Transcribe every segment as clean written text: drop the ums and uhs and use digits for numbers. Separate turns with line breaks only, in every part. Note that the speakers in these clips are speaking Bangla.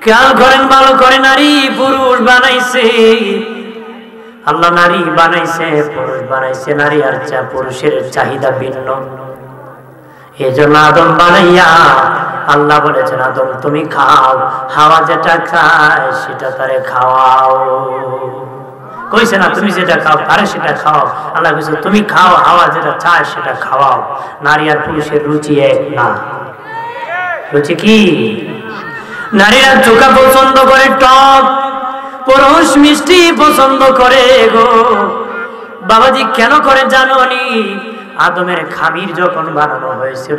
খেয়াল করেন ভালো করে, নারী পুরুষ বানাইছে আল্লাহ, নারী বানাইছে পুরুষ বানাইছে, নারী আর পুরুষের চাহিদা ভিন্ন। এই জন্য আদম বানাইয়া আল্লাহ বলেছেন, আদম তুমি খাও, হাওয়া যেটা খায় সেটা তারে খাওয়াও। কইছে না তুমি যেটা খাও তারে সেটা খাও, আল্লাহ কইছে তুমি খাও, হাওয়া যেটা চায় সেটা খাওয়াও। নারী আর পুরুষের রুচি এক না। রুচি কি? নারীরা চোখা পছন্দ করে টক, পুরুষ মিষ্টি পছন্দ করে গো বাবাজি। কেন করে জানোনি? আদমের খামির যখন বানানো হয়েছিল,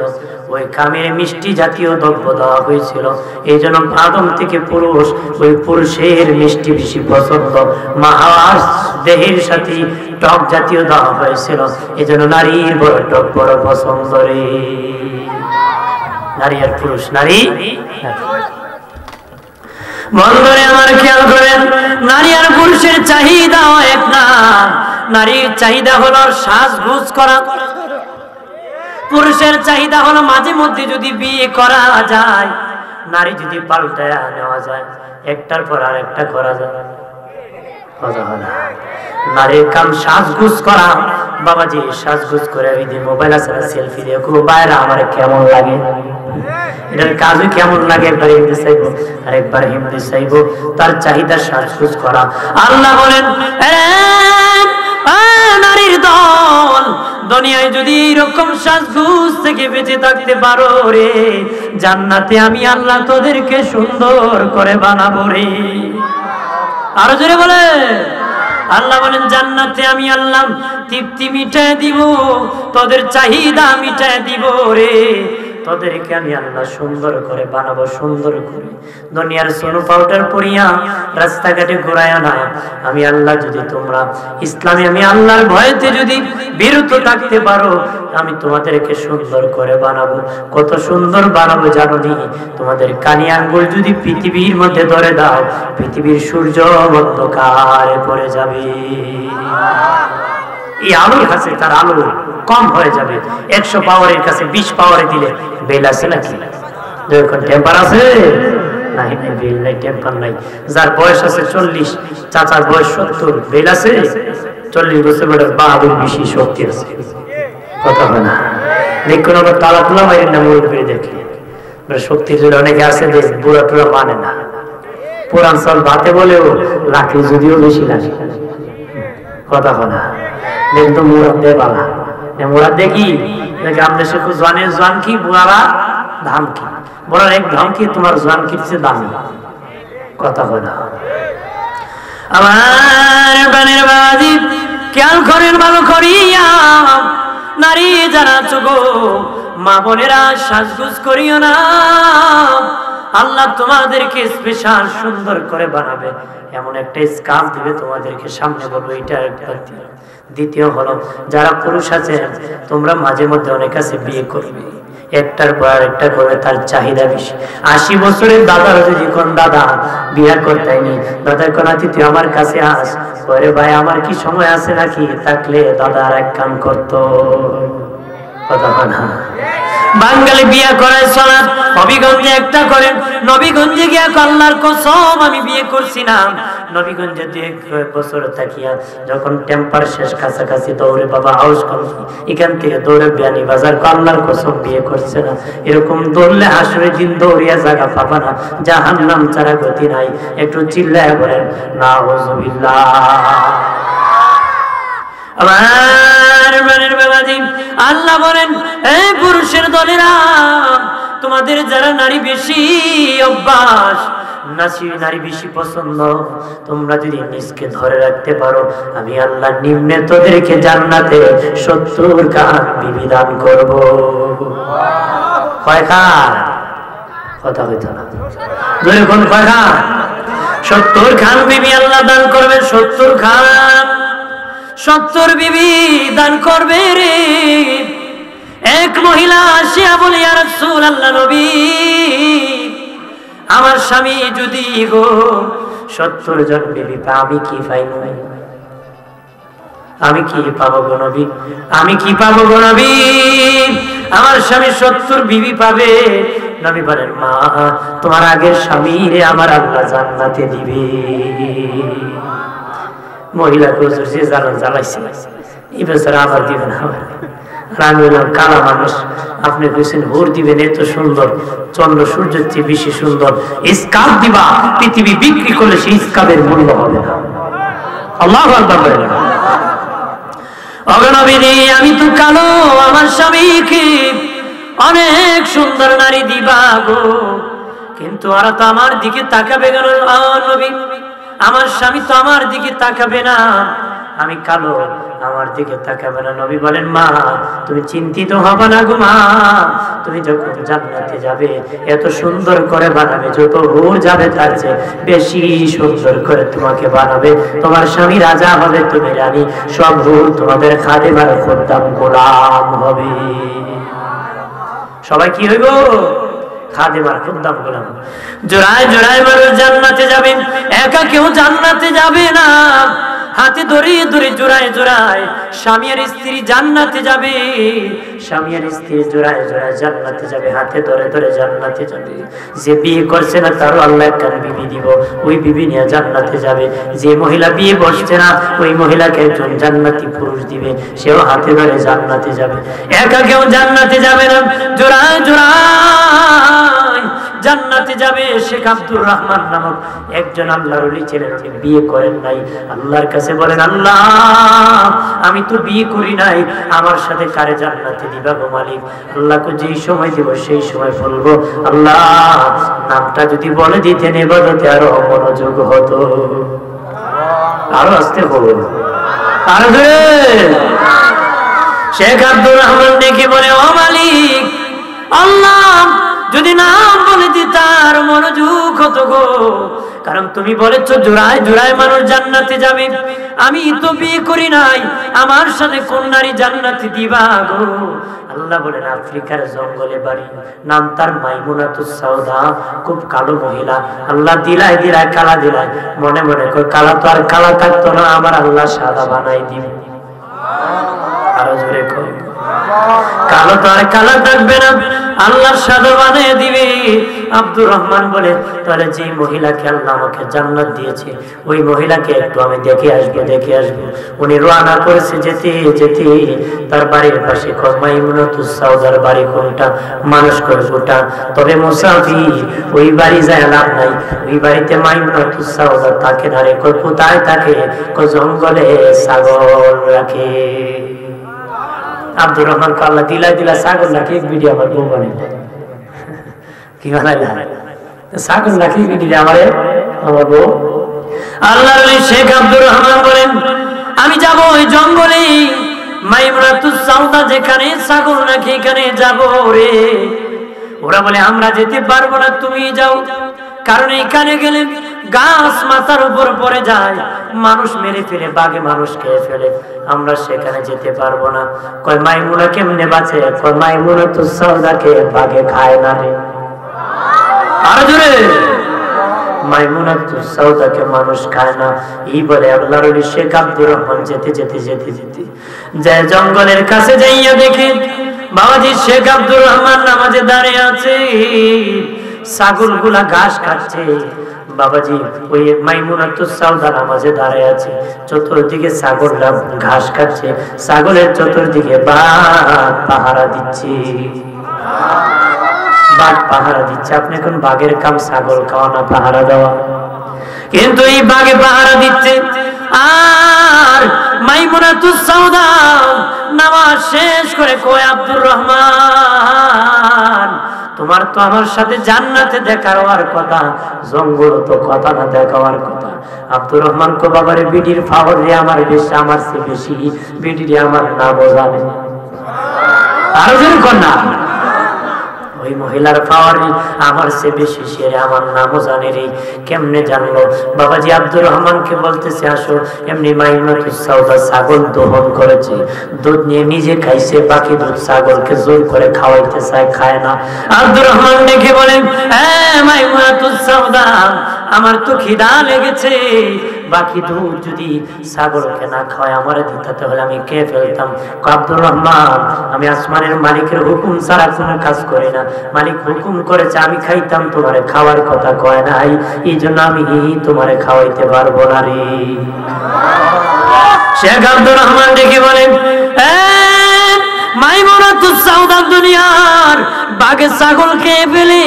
ওই খামির মিষ্টি জাতীয় দ্রব্য দেওয়া হয়েছিল। এই জন্য আদম থেকে পুরুষ, ওই পুরুষের মিষ্টি বেশি পছন্দ। মা হাওয়ার দেহের সাথে টক জাতীয় দেওয়া হয়েছিল, এই জন্য নারীর বড় টক বড় পছন্দ রে। নারী আর পুরুষ, নারী বন্ধুরে আমার খেয়াল করেন, নারী আর পুরুষের চাহিদা এক না। নারীর চাহিদা হলো সাজগোজ করা, পুরুষের চাহিদা হলো মাঝে মধ্যে যদি বিয়ে করা যায়, নারী যদি পাল্টায় নেওয়া যায়, একটার পর আর একটা করা যায়। নারীর কাম সাজগোজ করা। বাবাজি সাজগোজ করে মোবাইল আছে না, সেলফি দিয়ে বাইরে আমার কেমন লাগে, এটার কাজও কেমন লাগে, একবার হিন্দি চাইবো আর একবার হিন্দি চাইবো, তার চাহিদা সাজগোজ করা। আল্লাহ বলেন নারীর দল, দুনিয়ায় যদি এরকম সাজগোজ থেকে বেঁচে থাকতে পারো রে, জান্নাতে আমি আল্লাহ তোদেরকে সুন্দর করে বানাবো রে। আরো জোরে বলে আল্লাহ বলেন, জান্নাতে আমি আল্লাহ তৃপ্তি মিটায় দিব, তোদের চাহিদা মিটায় দিব রে, তোদেরকে আমি আল্লাহ সুন্দর করে বানাবো, সুন্দর করে। দুনিয়ার সোনো পাউডার পরিয়া রাস্তাঘাটে ঘোরায় না। আমি আল্লাহ যদি তোমরা ইসলামে আমি আল্লাহর ভয়েতে যদি বিরত থাকতে পারো, আমি তোমাদেরকে সুন্দর করে বানাবো। কত সুন্দর বানাবো জানোনি? তোমাদের কানি আঙ্গুল যদি পৃথিবীর মধ্যে ধরে দাও, পৃথিবীর সূর্য অন্ধকারে পড়ে যাবে। এই আলোর কাছে তার আলো কম হয়ে যাবে। 100 পাওয়ারের কাছে 20 পাওয়ারে দিলে বেল আছে নাকি? যখন টেম্পার আছে নাই, নাই বেল নাই, টেম্পার নাই। যার বয়স আছে 40, চাচার বয়স 70, বেল আছে? 40 বছর বড় বাহাদুর বেশি শক্তি আছে। কথা হয় না? দেখুন আবার তালা তোলা বাইরের না মুড়ি করে দেখলে শক্তির জন্য অনেকে আছে যে বুড়া টুড়া মানে না। পুরান চাল ভাতে বলেও লাকড়ি যদিও বেশি লাগে। কথা হয় না? দেখতো মুরাদ দে বালা, মুরাদ দেখি গ্রাম দেশে জোয়ানের জোয়ান কি, বুড়ারা ধান কি, বড়ার এক ধান কি তোমার জোয়ান কিনছে দামি। কথা হয় না? আমার প্রাণের বাবাজি খেয়াল করেন ভালো করিয়া, নারী যারা চোখো মা বোনেরা সাজগোজ করিও না। আল্লাহ তোমাদেরকে স্পেশাল সুন্দর করে বানাবে, এমন একটা স্কার্ফ দিবে তোমাদেরকে, সামনে বলবো এটা একবার। দ্বিতীয় হলো যারা পুরুষ আছে, তোমরা মাঝে মধ্যে অনেক আছে বিয়ে করবে, একটার পর আরেকটা করবে, তার চাহিদা বেশি। 80 বছরের দাদার যদি কোন দাদা বিয়ে করতেনি, দাদা কোন তুই আমার কাছে আস, ওরে ভাই আমার কি সময় আছে নাকি, থাকলে দাদা আর এক কাম করতো। কথা হয় না? বাঙালি বিয়ে করে সালাত নবীগঞ্জে একটা করেন, নবীগঞ্জে গিয়া আল্লাহর কসম আমি বিয়ে করছি না। নবীগঞ্জে 2 বছর থাকিয়া যখন টেম্পার শেষ কাছাকাছি দৌড়ে বাবা হাউস কমছি, এখান থেকে দৌড়ে বিয়ানি বাজার, আল্লাহর কসম বিয়ে করছে না। এরকম দৌড়লে হাসরের দিন দৌড়িয়া জায়গা পাবা না, জাহান্নাম ছাড়া গতি নাই। একটু চিল্লায় বলেন নাউযুবিল্লাহ। আমার প্রাণের বাবাজি আল্লাহ বলেন, এই পুরুষের দলেরা, তোমাদের যারা নারী বেশি অভ্যাস, নারী বেশি পছন্দ, তোমরা যদি নিজকে ধরে রাখতে পারো, আমি আল্লাহ নিম্নে তোদেরকে জান্নাতে 70 খান বিবি দান করব। কয় খান? কথা হইতো না, জোরে কোন কয় খান? 70 খান বিবি আল্লাহ দান করবে। 70 খান, 70 বিবি দান করবে রে। এক মহিলা আসিয়া বলে, ইয়া রাসূলুল্লাহ নবী, আমার স্বামী যদি গো 70 জন বিবি পায়, আমি কি পাই নাই? আমি কি পাবো গো নবী? আমি কি পাবো গো নবী? আমার স্বামী 70 বিবি পাবে, নবী বলেন মা তোমার আগের স্বামীরে আমার আল্লাহ জান্নাতে দিবে। মহিলাকে হুজুর যে জ্বালাইছে এই বেচারা আবার দিবে না। আমি বললাম কালা মানুষ, আপনি বলছেন হুর দিবেন, এত সুন্দর চন্দ্র সূর্যের চেয়ে বেশি সুন্দর ইস্কাপ দিবা, পৃথিবী বিক্রি করলে সেই ইস্কাপের মূল্য হবে না। আল্লাহু আকবার বলেন। আমি তো কালো, আমার স্বামীকে অনেক সুন্দর নারী দিবা গো, কিন্তু ওরা তো আমার দিকে তাকাবে কেন নবী? আমার স্বামী তো আমার দিকে তাকাবে না, আমি কালো, আমার দিকে তাকাবে না। নবী বলেন মা তুমি চিন্তিত হবে না গো মা, তুমি যখন জান্নাতে যাবে এত সুন্দর করে বানাবে, যত হুর যাবে তার চেয়ে বেশি সুন্দর করে তোমাকে বানাবে। তোমার স্বামী রাজা হবে, তুমি রানী, সব হুর তোমাদের খাদেমার খোদ্দাম গোলাম হবে। সবাই কি হইব? খাদেমার খোদ্দাম গোলাম। জোড়ায় জোড়ায় মানুষ জান্নাতে যাবে, একা কেউ জান্নাতে যাবে না। হাতে ধরে ধরে জোড়ায় জোড়ায় স্বামী আর স্ত্রী জান্নাতে যাবে, স্বামী আর স্ত্রী জোড়ায় জোড়ায় জান্নাতে যাবে, হাতে ধরে ধরে জান্নাতে যাবে। যে বিয়ে করছে না তারও আল্লাহ একখান বিবি দিব, ওই বিবি নিয়ে জান্নাতে যাবে। যে মহিলা বিয়ে বসছে না ওই মহিলাকে একজন জান্নাতি পুরুষ দিবে, সেও হাতে ধরে জান্নাতে যাবে। একা কেউ জান্নাতে যাবে না, জোড়ায় জোড়ায় জান্নাতে যাবে। শেখ আব্দুর রহমান নামক একজন আল্লাহর ওলি ছিলেন, বিয়ে করেন নাই। আল্লাহর কাছে বলেন আল্লাহ আমি তো বিয়ে করি নাই, আমার সাথে কারে জান্নাতে দিবা গো মালিক? আল্লাহকে যেই সময় দিব সেই সময় বলবো আল্লাহ নামটা যদি বলে দিতেন ইবাদতে আরো মনোযোগ হতো। আরো আসতে বলবো, আরো ধরে। শেখ আব্দুর রহমান দেখে বলে ও মালিক আল্লাহ যদি নাম বলে দিতার মনোযোগ হতো গো, কারণ তুমি বলেছো জোড়ায় জোড়ায় মানুষ জান্নাতে যাবে, আমি তো বিয়ে করি নাই, আমার সাথে কোন নারী জান্নাতে দিবা গো? আল্লাহ বলেন আফ্রিকার জঙ্গলে বাড়ি, নাম তার মাইমুনাতুস সাউদা, খুব কালো মহিলা। আল্লাহ দিলাই দিলাই কালা দিলাই, মনে মনে কই কালা তো আর কালা থাকতো না, আমার আল্লাহ সাদা বানাই দিবে। আরো জোরে কই কালো তো আর কালা থাকবে না, আল্লাহ সাদা বানিয়ে দিবে। আব্দুর রহমান বলে তাহলে যে মহিলাকে আল্লাহ আমাকে জান্নাত দিয়েছে ওই মহিলাকে একটু আমি দেখে আসবো। উনি রওনা করেছে, যেতে যেতে তার বাড়ির পাশে মাইমুনাতুস সাউদার বাড়ি কোনটা? মানুষ করে কোনটা? তবে মুসাফির ওই বাড়ি যায় লাভ নাই, ওই বাড়িতে মাইমুনাতুস সাউদা থাকে না রে। কোথায় থাকে? জঙ্গলে ছাগল রাখে। আব্দুর রহমান আল্লাহ দিলা দিলা ছাগল রাখি ভিডিও আমার বউ বানাই কি বানাইলা ছাগল রাখি ভিডিও আমারে আমার বউ। আল্লাহর ওলি শেখ আব্দুর রহমান বলেন আমি যাব ওই জঙ্গলে, মাইমুনাতুস সাউদা যেখানে ছাগল রাখি এখানে যাব রে। ওরা বলে আমরা যেতে পারবো না, তুমি যাও, কারণ এখানে গেলে গাছ মাথার উপর পড়ে যায়, মানুষ মেরে ফেলে, বাঘে মানুষ খেয়ে ফেলে, আমরা সেখানে যেতে পারবো না। কয় মাইমুনা কেমনে বাঁচে? কয় মাইমুনাতুস সাউদাকে বাঘে খায় না রে। আরো জোরে মাইমুনাতুস সাউদাকে মানুষ খায় না। এই বলে আল্লাহর ওলি শেখ আব্দুর রহমান যেতে যেতে যেতে যেতে যায় জঙ্গলের কাছে যাইয়া দেখে বাবাজি শেখ আব্দুর রহমান নামাজে দাঁড়িয়ে আছে, ছাগলগুলা ঘাস খাচ্ছে। বাবাজি ওই মাইমুনাতুস সাউদা নামাজে দাঁড়িয়ে আছে, চতুর্দিকে ছাগলরা ঘাস খাচ্ছে, ছাগলের চতুর্দিকে বাঘ পাহারা দিচ্ছে। বাঘ পাহারা দিচ্ছে। আপনি কোন বাঘের কাম ছাগল খাওয়া না পাহারা দেওয়া, কিন্তু এই বাঘে পাহারা দিচ্ছে। আর মাইমুনাতুস সাউদা নামাজ শেষ করে কয় আব্দুর রহমান তোমার তো আমার সাথে জান্নাতে দেখা হওয়ার কথা, জঙ্গল তো কথা না দেখা হওয়ার কথা। আব্দুর রহমান কো বাবারে বিডির ফাওয়ার রে আমার বেশি, আমার চেয়ে বেশি বিডিরে আমার না বোঝাবে। আরো যেরকম না ওই মহিলার পাওয়ারই আমার চেয়ে বেশি, সে আমার নামও জানে রে। কেমনে জানলো? বাবাজি আব্দুর রহমানকে বলতেছে আসো। এমনি মাইমুনাতুস সাউদা ছাগল দহন করেছে, দুধ নিয়ে নিজে খাইছে, বাকি দুধ ছাগলকে জোর করে খাওয়াইতে চায়, খায় না। আব্দুর রহমান দেখে বলেন মাইমুনাতুস সাউদা আমার তো খিদা লেগেছে, বাকি দুধ যদি ছাগলকে না খাওয়ায় আমারে দিতে, তাহলে আমি খেয়ে ফেলতাম। আব্দুর রহমান, আমি আসমানের মালিকের হুকুম ছাড়া কোনো কাজ করি না, মালিক হুকুম করেছে আমি খাইতাম, তোমারে খাওয়ার কথা কয় নাই, এই জন্য আমি তোমারে খাওয়াইতে পারবো না রে। শেখ আব্দুর রহমান ডেকে বলেন, মাইমুনাতুস সাউদা দুনিয়ার বাঘের ছাগল খেয়ে ফেলে,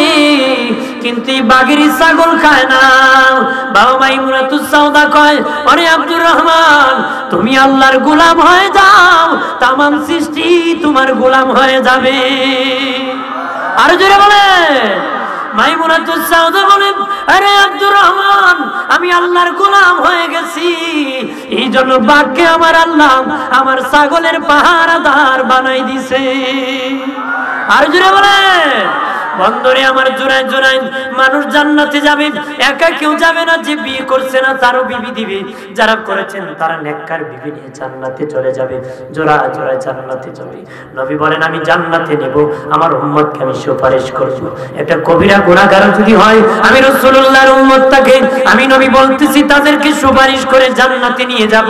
কিন্তু এই বাঘেরই ছাগল খায় না। বাবা মাইমুনাতুস সাউদা কয়, আরে আব্দুর রহমান, তুমি আল্লাহর গোলাম হয়ে যাও, তামাম সৃষ্টি তোমার গোলাম হয়ে যাবে। আর জোরে বলে মাইমুনাতুস সাউদা বলেন, আরে আব্দুর রহমান, আমি আল্লাহর গোলাম হয়ে গেছি, এই জন্য বাঘকে আমার আল্লাহ আমার ছাগলের পাহারাদার বানাই দিছে। আর জোরে বলে বন্ধরে আমার জোড়ায় জোড়ায় মানুষ জান্নাতে যাবে, একা কেউ যাবে না। যে বিয়ে করছে না তারও বিবি দিবে, যারা করেছেন তারা নেককার বিবি নিয়ে জান্নাতে চলে যাবে, জোড়া জোড়ায় জান্নাতে যাবে। নবী বলেন, আমি জান্নাতে নেব, আমার উম্মতকে আমি সুপারিশ করব। একটা কবিরা গুনাহগার যদি হয়, আমি রাসূলুল্লাহর উম্মতটাকে আমি নবী বলতেছি তাদেরকে সুপারিশ করে জান্নাতে নিয়ে যাব।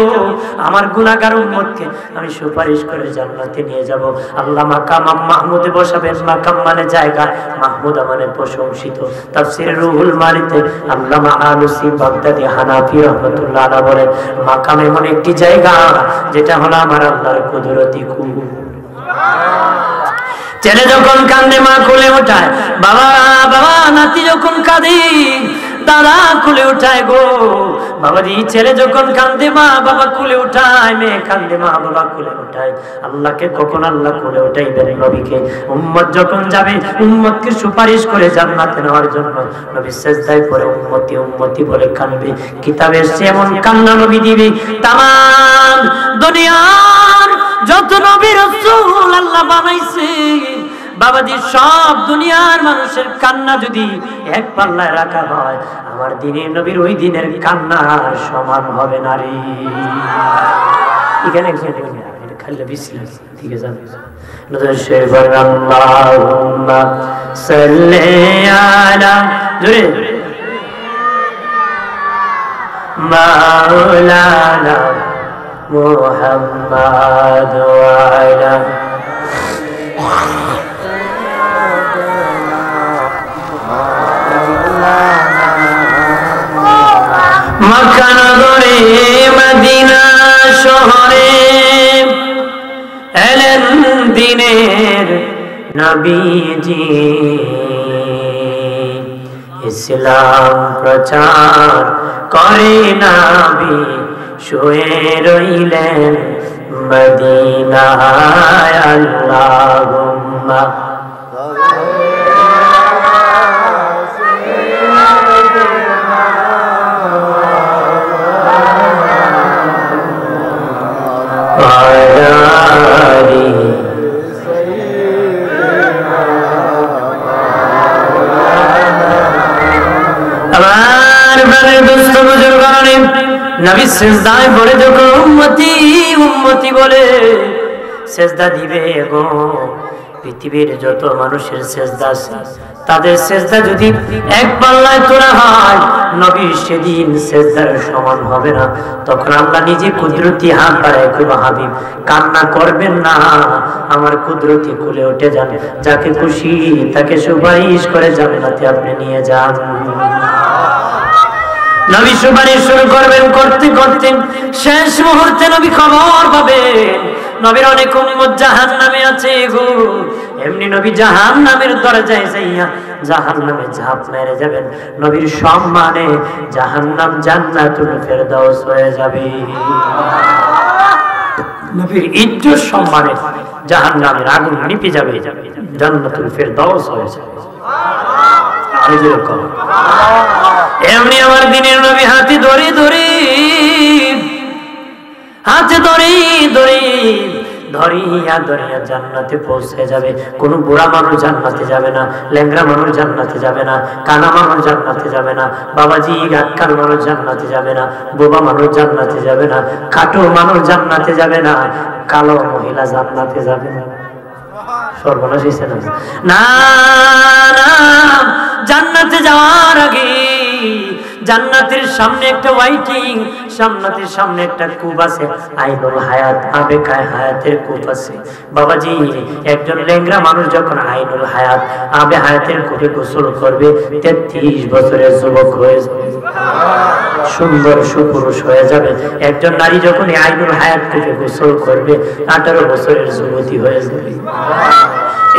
আমার গুনাহগার উম্মতকে আমি সুপারিশ করে জান্নাতে নিয়ে যাব। আল্লাহ মাকাম মাহমুদে বসাবেন। মাকাম মানে জায়গা, মাহমুদ মানে প্রশংসিত। তাফসীরে রুহুল মানিতে আল্লামা আলুসি বাগদাদি হানাফি রাহমাতুল্লাহ আলাইহি বলেন, মাকাম এমন একটি জায়গা যেটা হলো আমার আল্লাহর কুদরতি কুল। ছেলে যখন কান্দে মা কোলে ওঠায়, বাবা বাবা, নাতি যখন কাঁদে দাদা কোলে উঠায় গো। বাবাজি, ছেলে যখন কান্দে মা বাবা কোলে উঠায়, মেয়ে কান্দে মা বাবা কোলে উঠায়। আল্লাহকে কখন আল্লাহ কোলে উঠাইবেন নবীকে। উম্মত যখন যাবে, উম্মতকে সুপারিশ করে জান্নাতে নেওয়ার জন্য নবী সিজদায় পড়ে উম্মতি উম্মতি বলে কাঁদবে। কিতাবে এসেছে এমন কান্না নবী দিবে, তামাম দুনিয়ার যত নবী রাসূল আল্লাহ বানাইছে বাবাজি, সব দুনিয়ার মানুষের কান্না যদি এক পাল্লায় রাখা হয়, আমার দিনের নবীর ওই দিনের কান্নার সমান হবে না রে। এখানে খালি বিশ্লেষ, ঠিক আছে? আল্লাহুম্মা সাল্লি আলা জোরে মাওলানা মুহাম্মাদ ওয়া আলা মক্কা নগরে মদিনা শহরে এলেন দিনের নবীজি, ইসলাম প্রচার করে নবী শুয়ে রইলেন মদিনায়। আল্লাহুম্মা নবী সিজদায় পড়ে যখন উম্মতি উম্মতি বলে সিজদা দিবে গো, পৃথিবীর যত মানুষের সিজদা আছে তাদের সিজদা যদি এক পাল্লায় তোলা হয়, নবী সেদিন সিজদার সমান হবে না। তখন আল্লাহ নিজে কুদরতি হাত বাড়ায় কইবে, হাবিব কান্না করবেন না, আমার কুদরতি কুলে উঠে যান, যাকে খুশি তাকে সুপারিশ করে জান্নাতে আপনি নিয়ে যান। নবী সুপারিশ শুরু করবেন, করতে করতে শেষ মুহূর্তে নবী খবর পাবেন নবীর অনেক উম্মত জাহান্নামে আছে গো। এমনি নবী জাহান্নামের দরজায় যাইয়া জাহান্নামে ঝাঁপ মেরে যাবেন। নবীর সম্মানে জাহান্নাম জান্নাতুল ফেরদাউস হয়ে যাবে। নবীর ইজ্জত সম্মানে জাহান্নামের আগুন নিভে যাবে, জান্নাতুল ফেরদাউস হয়ে যাবে। এমনি আমার দিনের নবী হাতে ধরে ধরে ধরিয়া ধরিয়া জান্নাতে পৌঁছে যাবে। কোন বুড়া মানুষ জান্নাতে যাবে না, ল্যাংড়া মানুষ জান্নাতে যাবে না, কানা মানুষ জান্নাতে যাবে না, বাবাজি গাক্কার মানুষ জান্নাতে যাবে না, বোবা মানুষ জান্নাতে যাবে না, খাটো মানুষ জান্নাতে যাবে না, কালো মহিলা জান্নাতে যাবে না। সর্বনাশ হয়েছে না? না, জান্নাতে যাওয়ার আগে জান্নাতের সামনে একটা ওয়াইটিং, জান্নাতের সামনে একটা কূপ আছে, আইনুল হায়াত, আবে হায়াতের কূপ আছে। বাবাজি, একজন লেংরা মানুষ যখন আইনুল হায়াত, আবে হায়াতের কূপে গোসল করবে, 33 বছরের যুবক হয়ে যাবে, সুন্দর সুপুরুষ হয়ে যাবে। একজন নারী যখন আইনুল হায়াত কূপে গোসল করবে, 18 বছরের যুবতী হয়ে যাবে।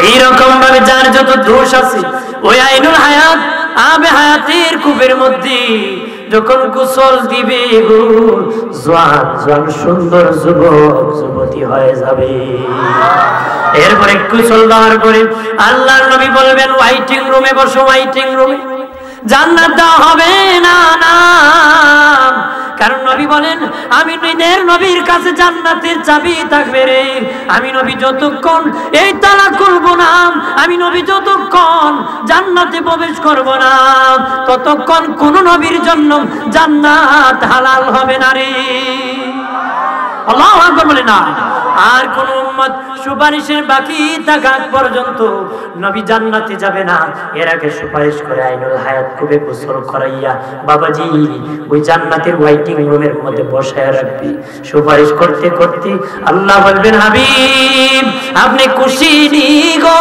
এইরকম ভাবে যার যত দোষ আছে, ওই আইনুল হায়াত, আবে হায়াতের কূপের মধ্যে যখন গোসল দিবে, জওয়ান জওয়ান সুন্দর যুবক যুবতী হয়ে যাবে। এরপরে গোসল দেওয়ার পরে আল্লাহর নবী বলবেন, ওয়াইটিং রুমে বসো, ওয়াইটিং রুমে। জান্নাত দেওয়া হবে না, না, কারণ নবী বলেন, আমি নবীর কাছে জান্নাতের চাবি থাকবে রে। আমি নবী যতক্ষণ এই তালা খুলবো না, আমি নবী যতক্ষণ জান্নাতে প্রবেশ করব না, ততক্ষণ কোন নবীর জন্য জান্নাত হালাল হবে না রে। আল্লাহু আকবার বলে না। আর কোন উম্মত সুপারিশের বাকি থাকা পর্যন্ত নবী জান্নাতে যাবে না। এর আগে সুপারিশ করে আইনুল হায়াত কূপে গোসল করাইয়া বাবাজি ওই জান্নাতের ওয়াইটিং রুমের মধ্যে বসায় রাখবি। সুপারিশ করতে করতে আল্লাহ বলবেন, হাবিব আপনি খুশি নি গো,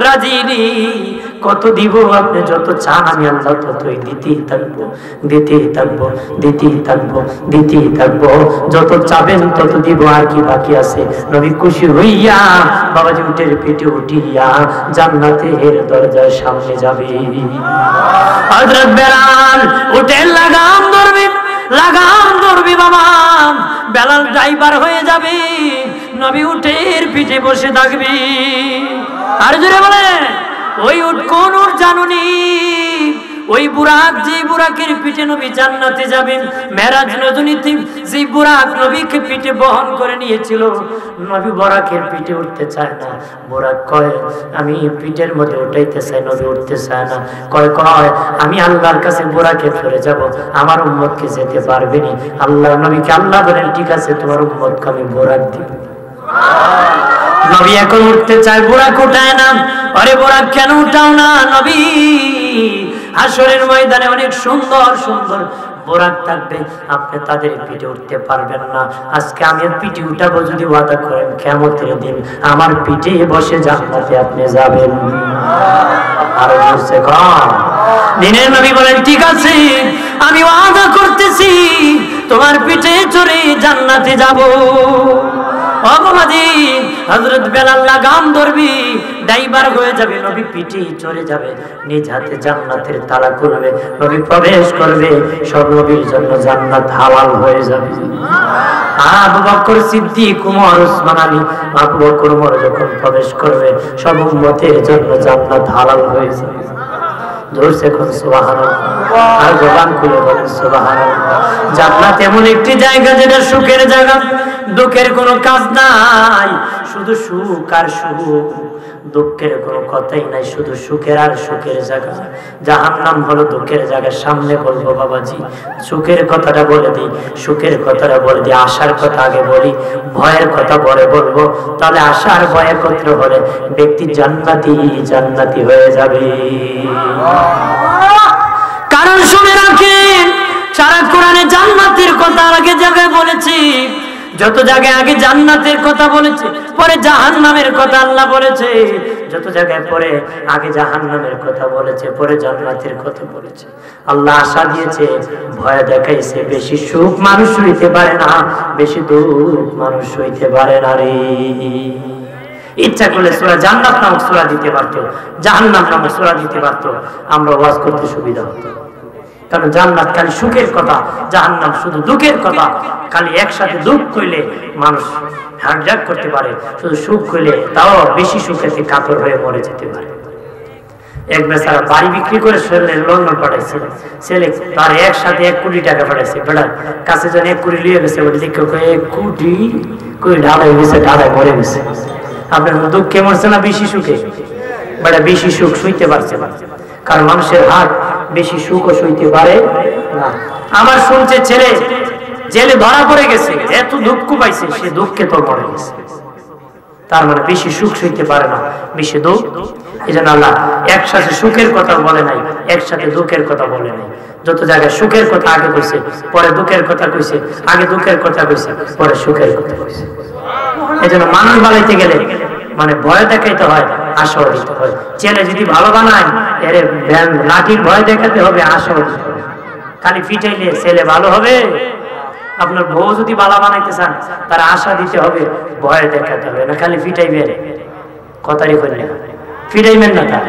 রাজি নি, কত দিব, আপনি যত চান আমি আল্লাহ ততই দিতেই থাকবো, দিতেই থাকবো, দিতেই থাকবো, দিতেই থাকবো, যত চাবেন তত দিব, আর কি বাকি আছে। নবী খুশি হইয়া বাবাজি উটের পিঠে উঠিয়া জান্নাতের দরজার সামনে যাবে। হযরত বেলাল উটের লাগাম ধরবে, লাগাম ধরবে বাবা, বেলাল ড্রাইভার হয়ে যাবে, নবী উটের পিঠে বসে থাকবে। আর জোরে বলে, ওই উট কোন উট জানুনি? ওই বুরাক, যে বুরাকের পিঠে নবী জান্নাতে যাবেন। মেরাজ রজনীতে যে বুরাক নবীকে পিঠে বহন করে নিয়েছিল, নবী বুরাকের পিঠে উঠতে চায় না। বুরাক কয়, আমি পিঠের মধ্যে উঠাইতে চাই, নবী উঠতে চায় না। কয় আমি আল্লাহর কাছে বুরাকে চলে যাব, আমার উম্মতকে যেতে পারবে না। আল্লাহ নবীকে আল্লাহ বলেন, ঠিক আছে তোমার উম্মতকে আমি বুরাক দিব। নবী এখন উঠতে চায়, বুরাক উঠায় না। আরে বুরাক কেন উঠাও না নবী? হাসরের ময়দানে অনেক সুন্দর সুন্দর বুরাক থাকবে, আপনি তাদের পিঠে উঠতে পারবেন না। আজকে আমি পিঠে উঠাবো, যদি ওয়াদা করেন কিয়ামতের দিন আমার পিঠে বসে জান্নাতে আপনি যাবেন। আর বলছে দিনের নবী বলেন, ঠিক আছে আমি ওয়াদা করতেছি তোমার পিঠে চড়ে জান্নাতে যাব। হযরত বেলাল লাগাম ধরবি, ড্রাইভার হয়ে যাবে, নবী পিঠে চড়ে যাবে, নিজ হাতে জান্নাতের তালা খুলবে, নবী প্রবেশ করবে, সব নবীর জন্য জান্নাত হালাল হয়ে যাবে। আবু বকর সিদ্দিক, উমর, ওসমান আলী, আবু বকর উমর যখন প্রবেশ করবে, সব উম্মতের জন্য জান্নাত হালাল হয়ে যাবে। জোরসে কোন সুবহানাল্লাহ, আর জবান খুলে বলেন সুবহানাল্লাহ। জান্নাত এমন একটি জায়গা যেটা সুখের জায়গা, দুঃখের কোনো কাজ নাই, শুধু সুখ আর সুখ, দুঃখের কোনো কথাই নাই, শুধু সুখের আর সুখের জায়গা। জাহান্নাম হলো দুঃখের জায়গা। সামনে বলবো বাবাজি, সুখের কথাটা বলে দিই, সুখের কথাটা বলে দিই, আশার কথা আগে বলি, ভয়ের কথা পরে বলবো। তাহলে আশা আর ভয় একত্র হলে ব্যক্তি জান্নাতি জান্নাতি হয়ে যাবে। কারণ শুনে রাখেন, সারা কোরআনে জান্নাতের কথা আগে জায়গায় বলেছি, যত জায়গায় আগে জান্নাতের কথা বলেছে, পরে জাহান্নামের কথা আল্লাহ বলেছে। যত জায়গায় পরে আগে জাহান্নামের কথা বলেছে, পরে জান্নাতের কথা বলেছে। আল্লাহ আশা দিয়েছে, ভয় দেখাইছে। বেশি সুখ মানুষ হইতে পারে না, বেশি দুঃখ মানুষ হইতে পারে না রে। ইচ্ছা করলে সূরা জান্নাত নামক সূরা দিতে পারতো, জাহান্নাম নামক সূরা দিতে পারতো, আমরা ওয়াজ করতে সুবিধা হতো। কারণ জান্নাত খালি সুখের কথা, জাহান্নাম শুধু দুঃখের কথা। খালি একসাথে দুঃখ কইলে মানুষ হার্ট করতে পারে, শুধু সুখ কইলে তাও বেশি সুখেতে কাতর হয়ে মরে যেতে পারে। এক বেচারা বাড়ি বিক্রি করে ছেলে লন্ডন পাঠাইছিল, ছেলে তার একসাথে 1 কোটি টাকা পাঠাইছে। বেটার কাছে যেন 1 কোটি লিয়ে গেছে, ওটা দেখে 1 কোটি কই ঢালাই গেছে, ঢালাই মরে গেছে। আপনার দুঃখে মরছে না বেশি সুখে? বেটা বেশি সুখ সইতে পারছে না, কারণ মানুষের হাত বেশি সুখও সইতে পারে না। আমার শুনছে ছেলে জেলে ধরা পড়ে গেছে, এত দুঃখ পাইছে, সে দুঃখে তো মরে গেছে। তার মানে বেশি সুখ সইতে পারে না, বেশি দুঃখ। এই জন্য আল্লাহ একসাথে সুখের কথা বলে নাই, একসাথে দুঃখের কথা বলে নাই। যত জায়গায় সুখের কথা আগে কইছে, পরে দুঃখের কথা কইছে, আগে দুঃখের কথা কইছে, পরে সুখের কথা কইছে। এই জন্য মানুষ বানাইতে গেলে মানে ভয় দেখাইতে হয়, আশাও দিতে হয়। ছেলে যদি ভালো বানায় এর লাঠির ভয় দেখাতে হবে, আশাও দিতে হবে। খালি ফিটাইলে ছেলে ভালো হবে? আপনার বউ যদি ভালো বানাইতে চান তার আশা দিতে হবে, ভয় দেখাতে হবে না। খালি ফিটাইবেন, কথারই করলে ফিটাইবেন না। তার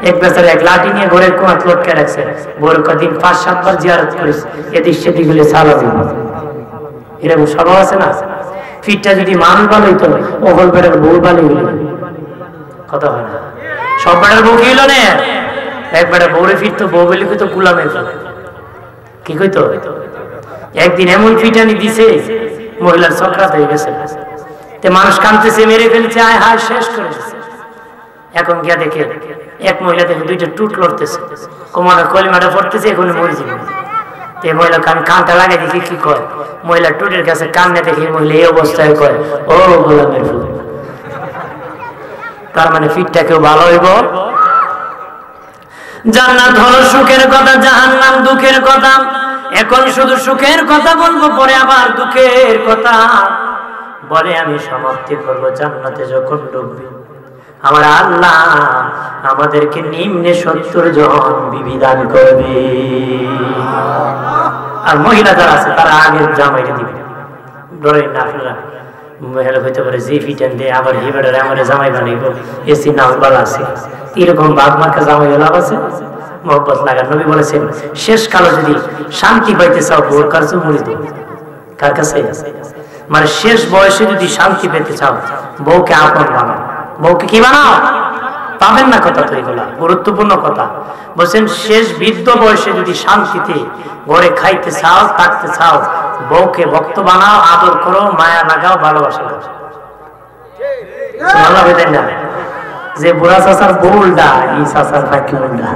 এক বেচারে এক লাঠি নিয়ে ঘরের কোয়াত লটকে রাখছে, বউর কদিন 5-7 বার জিয়ারত করেছে, এদিক সেদিক গুলো চালা দিব, এরকম স্বভাব আছে না? ফিটটা যদি মানুষ ভালো হইতো, ওগল বেড়ার বউ ভালো হইল, কথা হয় না। সব বেড়ার বউ কি হইল না, এক বেড়া বউরে ফিরতো, বউ বলি কইতো গুলামের কি কইতো। একদিন এমন ফিটানি দিছে মহিলার চক্রাত হয়ে গেছে, মানুষ কাঁদতেছে, মেরে ফেলছে, আয় হায় শেষ করে দিচ্ছে। এখন গিয়া দেখে এক মহিলা দেখে 2টা টুট লড়তেছে, কোমরে কলিমাটা পড়তেছে, এখন মরে যাবে। মহিলা কানটা লাগাই দেখি কি কয়, মহিলা টুটের কাছে কান্নে দেখি মহিলা এই অবস্থায় কয়, ও গোলামের ফুল। তার মানে ফিটটা কেউ ভালো হইব। জান্নাত হলো সুখের কথা, জাহান্নাম দুঃখের কথা। এখন শুধু সুখের কথা বলবো, পরে আবার দুঃখের কথা বলে আমি সমাপ্তি করবো। জান্নাতে যখন ঢুকবে আমার আল্লাহ আমাদেরকে নিম্নে 70 জন বিবি দান করবে। আর মহিলা যারা আছে তারা আগের জামাইকে দিবে, ডরেন না আপনারা। মহিলা হইতে পারে যে ফিটেন দিয়ে আবার হিবেডার আমার জামাই বানাইব, এসি নাম বলা আছে, এরকম বাপ মাকে জামাই লাভ আছে, মোহব্বত লাগার। নবী বলেছেন শেষ কালো যদি শান্তি পাইতে চাও বোর কাছে মরি দেব। কার কাছে? মানে শেষ বয়সে যদি শান্তি পেতে চাও বউকে আপন বানাও। বউকে কি বানাও? পাবেন না কথা তো, এগুলা গুরুত্বপূর্ণ কথা বলছেন। শেষ বৃদ্ধ বয়সে যদি শান্তিতে ঘরে খাইতে চাও, থাকতে চাও, বউকে ভক্ত বানাও, আদর করো, মায়া লাগাও, ভালোবাসা দাও। না যে বুড়া চাচার বউলডা এই চাচার ফাঁকি উল্ডা,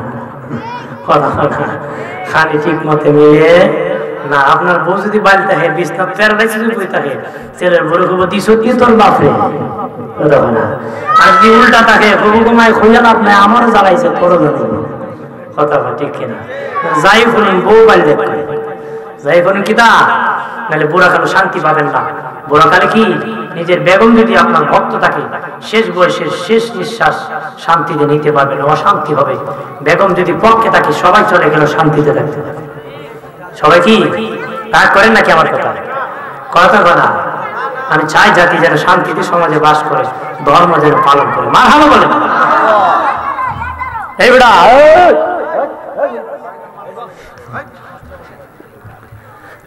খালি ঠিক মতে মিলে না। আপনার বউ যদি বাড়ি থাকে, বিছনা প্যারালাইসিস হয়ে থাকে, ছেলের বড় খবর দিছো কি তোর বাপরে, না। আর যদি উল্টা থাকে, বউ কমায় খুঁজে লাভ নাই, আমারও জ্বালাইছে তোরও জানি, কথা ঠিক কিনা? যাই বলুন বউ বাড়ি দেখ, যাই বলুন কি তা নাহলে বুড়া কালে শান্তি পাবেন না। বুড়া কালে কি নিজের বেগম যদি আপনার ভক্ত থাকে, শেষ বয়সের শেষ নিঃশ্বাস শান্তিতে নিতে পারবেন, অশান্তি হবে। বেগম যদি পক্ষে থাকে, সবাই চলে গেল শান্তিতে থাকতে পারে। সবাই কি তা করেন নাকি? আমার কথা কথা কথা আমি চাই জাতি যেন শান্তিতে সমাজে বাস করে, ধর্ম যেন পালন করে। মা ভালো বলে এই বেটা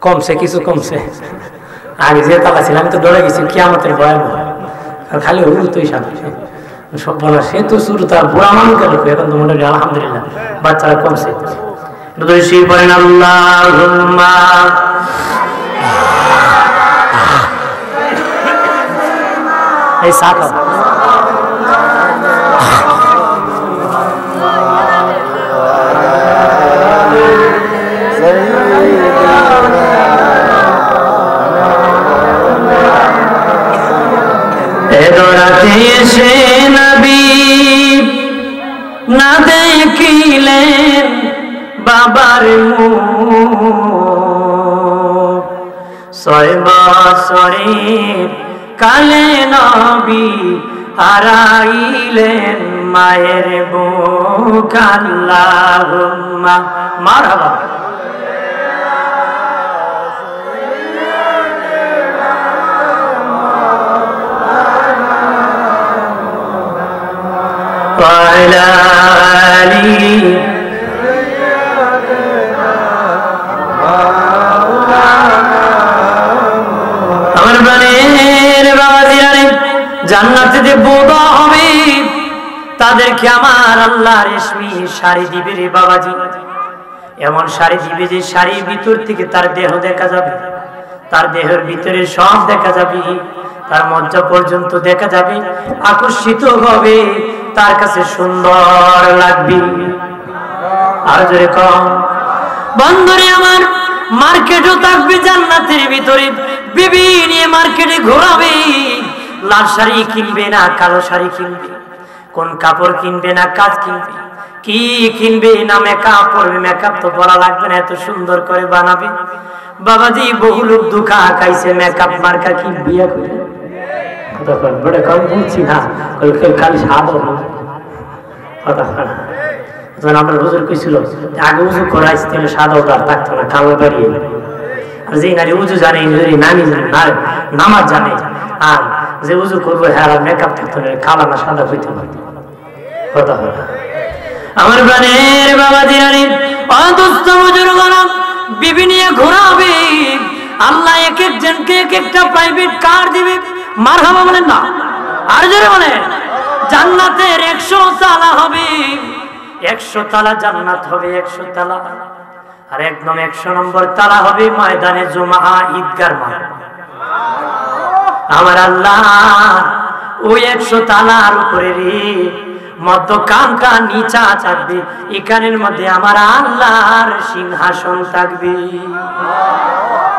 কমছে, কিছু কমছে। আগে যে তালা ছিল আমি তো ডরে গেছি কিয়ামতের ভয়াবহ, আর খালি হলু তুই শান্তি সব বলা। সে তো শুরু তার বুড়া মানুষ গেল, এখন তো মনে হয় আলহামদুলিল্লাহ বাচ্চারা কমছে। পড়েন আল্লাহুম্মা এই সাকা এসে নবী না দেখিলেন বাবার মুখ, 6 বছরের কালে নবী হারাইলেন মায়ের বুক। আল্লাহুম্মা মারহাবা। আমার প্রাণের বাবাজিরা, জান্নাতে যে বোবা হবে তাদেরকে আমার আল্লাহ রেশমি শাড়ি দিবে রে বাবাজি। এমন শাড়ি দিবে যে শাড়ির ভিতর থেকে তার দেহ দেখা যাবে, তার দেহের ভিতরে সব দেখা যাবে, তার মজ্জা পর্যন্ত দেখা যাবে, আকর্ষিত হবে, তার কাছে সুন্দর লাগবে। আর জোরে কম বন্ধুরে আমার, মার্কেটও থাকবে জান্নাতের ভিতরে, বিবি নিয়ে মার্কেটে ঘোরাবে। লাল শাড়ি কিনবে না কালো শাড়ি কিনবে, কোন কাপড় কিনবে না কাজ কিনবে, কি কিনবে না মেকআপ করবে, মেকআপ তো করা লাগবে না, এত সুন্দর করে বানাবে। বাবাজি বহু লোক দুঃখা খাইছে মেকআপ মার্কা কি বিয়া করে বড় কম বলছি না, খালি সাদা আপনার হুজুর কইছিল আগে উজু করাইছে তাহলে সাদা উদার থাকতো না, কালো দাঁড়িয়ে। আর যে নারী উজু জানে, নানি নামাজ জানে, আর যে উজু করবো হ্যাঁ মেকআপ থাকতো না, কালা না সাদা হইতে কথা হয়। আমার প্রাণের বাবা দিনারি অদুস্থ বুজুর্গ বিবি নিয়ে ঘোরাবে, আল্লাহ এক একজনকে এক একটা প্রাইভেট কার দিবে। মারহাবা বলেন না, আর জোরে বলেন। জান্নাতের 100 তালা হবে, 100 তালা জান্নাত হবে, 100 তালা। আর একদম 100 নম্বর তালা হবে ময়দানে জুমা, ঈদগার মাঠ। আমার আল্লাহ ওই 100 তালার উপরে রে মধ্য কানকা নিচা থাকবে, এখানের মধ্যে আমার আল্লাহর সিংহাসন থাকবে।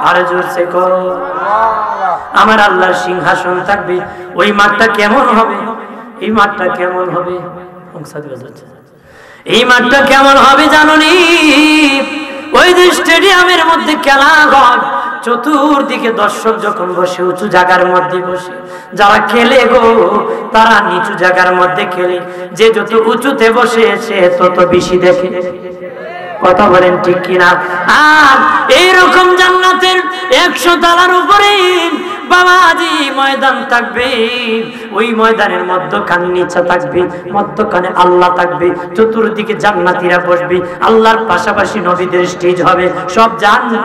আর জোরসে কর, আমার আল্লাহর সিংহাসন থাকবে। ওই মাঠটা কেমন হবে? এই মাঠটা কেমন হবে? এই মাঠটা কেমন হবে জানোনি? ওই যে স্টেডিয়ামের মধ্যে খেলা হয়, চতুর্দিকে দর্শক যখন বসে উঁচু জায়গার মধ্যে বসে, যারা খেলে গো তারা নিচু জায়গার মধ্যে খেলে, যে যত উঁচুতে বসে সে তত বেশি দেখে। কথা বলেন ঠিক কিনা? আর এইরকম জান্নাতের 100 তালার উপরে বাবাজি ময়দান থাকবে। ওই ময়দানের মধ্যখান নিচা থাকবে, মধ্যখানে আল্লাহ থাকবে, চতুর্দিকে জান্নাতীরা বসবে। আল্লাহর পাশাপাশি নবীদের স্টেজ হবে, সব